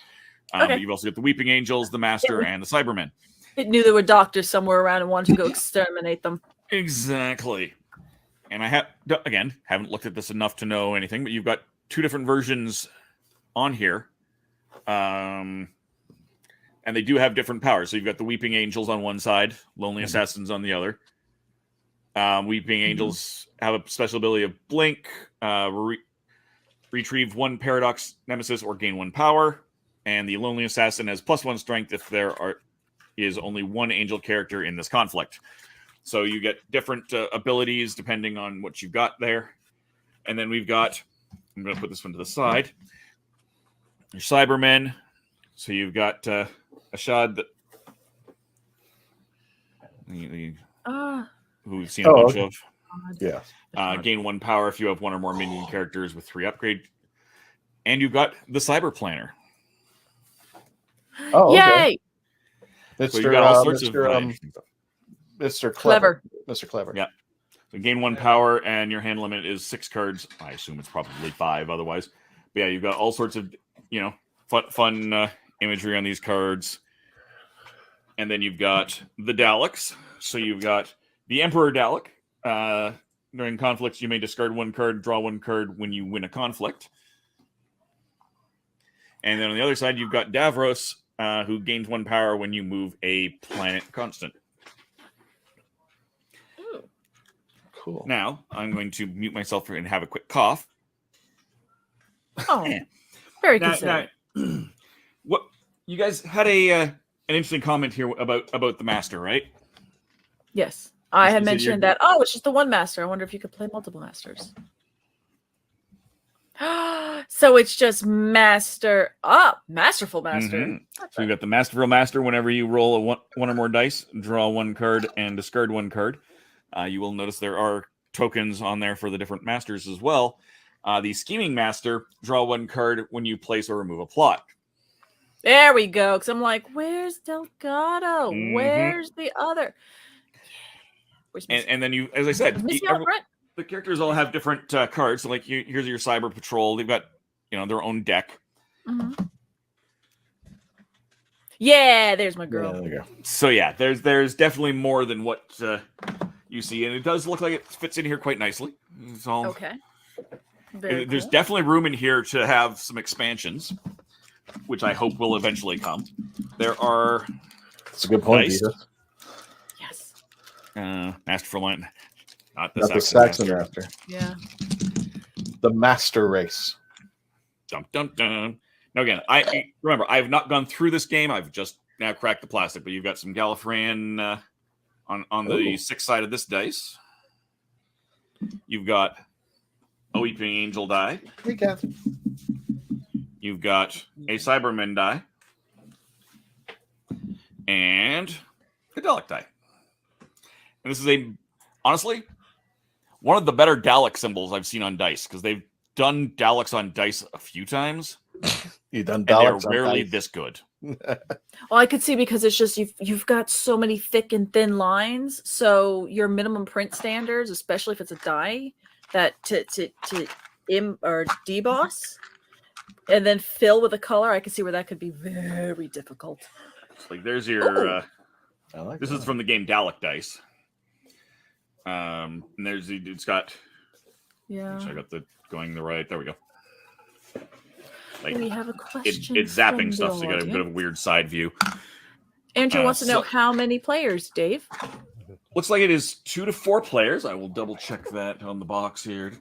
But you've also got the Weeping Angels, the Master, and the Cybermen. It knew there were doctors somewhere around and wanted to go exterminate them. Exactly. And I haven't looked at this enough to know anything, but you've got 2 different versions on here. And they do have different powers. So you've got the Weeping Angels on one side, Lonely Assassins on the other. Weeping Angels have a special ability of blink, retrieve 1 paradox nemesis or gain 1 power. And the Lonely Assassin has +1 strength if there is only 1 angel character in this conflict. So you get different abilities depending on what you've got there. And then we've got, I'm going to put this one to the side, your Cybermen. So you've got Ashad, who we've seen a bunch of. Yeah. Gain 1 power if you have 1 or more minion characters with 3 upgrade. And you've got the Cyber Planner. Oh, okay. Yay! So you got all sorts of Mr. Clever. Mr. Clever. Yeah. So gain 1 power, and your hand limit is 6 cards. I assume it's probably 5 otherwise. But yeah, you've got all sorts of fun imagery on these cards. And then you've got the Daleks. So you've got the Emperor Dalek. During conflicts, you may discard 1 card, draw 1 card when you win a conflict. And then on the other side, you've got Davros, who gains 1 power when you move a planet constant. Ooh. Cool. Now, I'm going to mute myself and have a quick cough. Oh, very Now, considerate. what you guys had an interesting comment here about the master, right? Yes. I Is had it mentioned that, it's just the one master. I wonder if you could play multiple masters. So it's just masterful master. Mm-hmm. So you've got the masterful master. Whenever you roll one or more dice, draw 1 card and discard 1 card. You will notice there are tokens on there for the different masters as well. The scheming master, draw 1 card when you place or remove a plot. There we go. Because I'm like, where's Delgado? Mhm. Where's the other? Where's And then you, as I said, Missy out front? the characters all have different cards. So like here's your Cyber Patrol. They've got their own deck. Mhm. Yeah, there's my girl. Yeah, there you go. So yeah, there's definitely more than what you see, and it does look like it fits in here quite nicely. It's all, Okay. Very there's cool. definitely room in here to have some expansions, which I hope will eventually come. There are That's a good point, Dice. Vita. Yes. Masterful Line, not the Not the Saxon Saxon Master. Master. Yeah. The Master Race. Dum dum dum. Now again, I remember I have not gone through this game. I've just now cracked the plastic, but you've got some Gallifreyan on the Ooh. 6th side of this dice. You've got a Weeping Angel die. Hey, Catherine. You've got a Cyberman die. And a Dalek die. And this is honestly, one of the better Dalek symbols I've seen on dice, because they've done Daleks on dice a few times. You done And they're Daleks on rarely dice? this good. Well, I could see because it's just you've got so many thick and thin lines. So your minimum print standards, especially if it's a die, that to or deboss and then fill with a color, I can see where that could be very difficult. Like there's your I like this that. is from the game Dalek dice. And it's got Yeah. I got the going the right. There we go. Like We have a question. it's zapping from stuff, the so you got a bit of a weird side view. Andrew wants to know so- how many players, Dave. Looks like it is 2 to 4 players. I will double check that on the box here.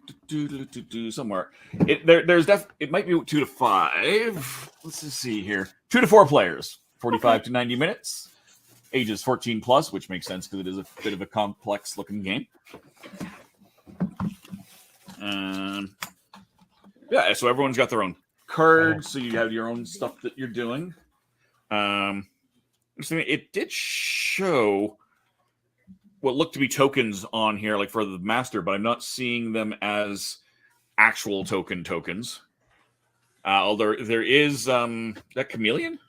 Somewhere. It might be 2 to 5. Let's just see here. 2 to 4 players. 45 to 90 minutes. Ages 14 plus, which makes sense because it is a bit of a complex looking game. Yeah, so everyone's got their own cards, so you have your own stuff that you're doing. It did show what looked to be tokens on here, like for the master, but I'm not seeing them as actual tokens. Although there is that Chameleon.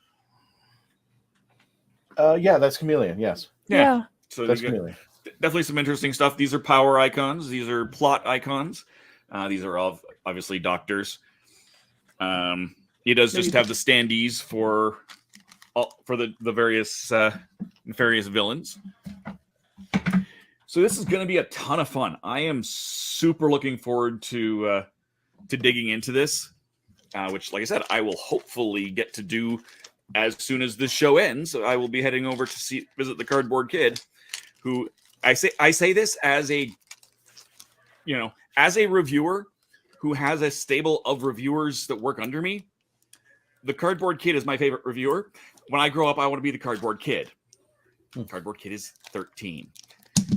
Yeah, that's Chameleon. Yes, Yeah. So that's you got Chameleon. definitely some interesting stuff. These are power icons. These are plot icons. These are all obviously doctors. He does just have the standees for the various nefarious villains. So this is going to be a ton of fun. I am super looking forward to digging into this, which, like I said, I will hopefully get to do as soon as this show ends. So I will be heading over to visit the Cardboard Kid, who I say this as a reviewer who has a stable of reviewers that work under me. The Cardboard Kid is my favorite reviewer. When I grow up, I want to be the Cardboard Kid. Cardboard Kid is 13.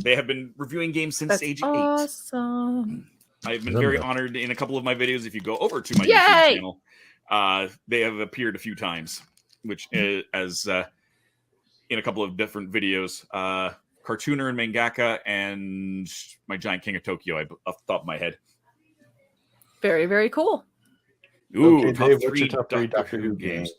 They have been reviewing games since age 8. Awesome. I've been very honored in a couple of my videos. If you go over to my Yay! YouTube channel, they have appeared a few times, which as in a couple of different videos. Cartooner and Mangaka and my Giant King of Tokyo, off the top of my head. Very, very cool. Ooh, Okay, top Dave, what's three your top 3 Doctor Who games?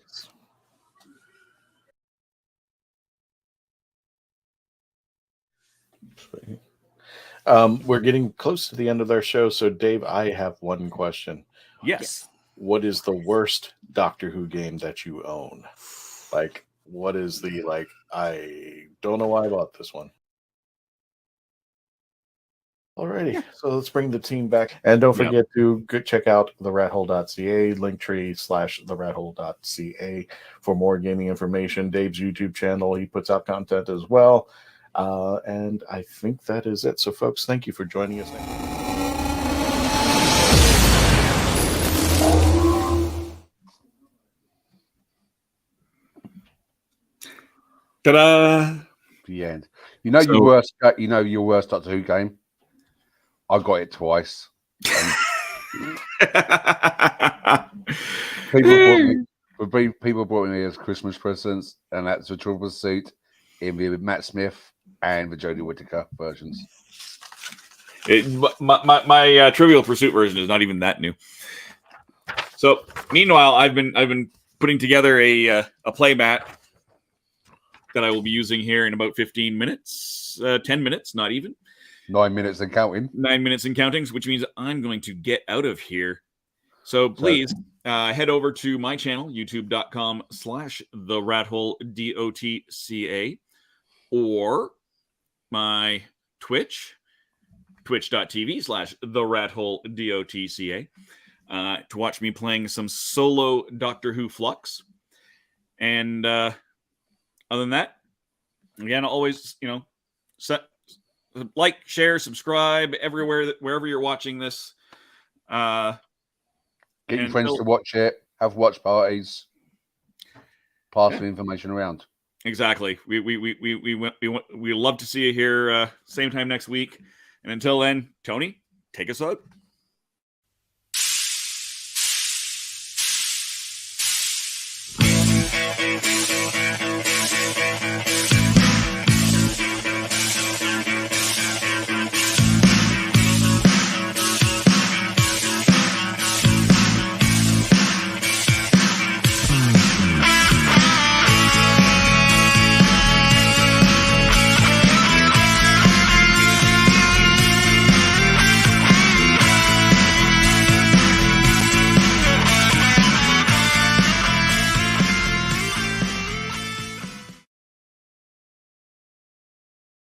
We're getting close to the end of our show, so Dave, I have one question. Yes. What is the worst Doctor Who game that you own? Like, what is the I don't know why I bought this one. Alrighty, so let's bring the team back. And don't forget to check out TheRatHole.ca, linktree/TheRatHole.ca for more gaming information. Dave's YouTube channel, he puts out content as well. And I think that is it. So, folks, thank you for joining us. Ta-da! The end. You know your worst Doctor Who game. I got it twice. People brought me as Christmas presents, and that's the Trouble Suit in the Matt Smith and the Jodie Whittaker versions. My Trivial Pursuit version is not even that new. So, meanwhile, I've been putting together a play mat that I will be using here in about 15 minutes, 10 minutes, not even. 9 minutes and counting. 9 minutes and counting, which means I'm going to get out of here. So please head over to my channel, youtube.com/TheRatHole.ca, or my Twitch, twitch.tv/TheRatHole.ca, to watch me playing some solo Doctor Who Flux. And other than that, again, always, like, share, subscribe everywhere, wherever you're watching this. Get your friends to watch it. Have watch parties. Pass the information around. Exactly. We love to see you here same time next week. And until then, Tony, take us out.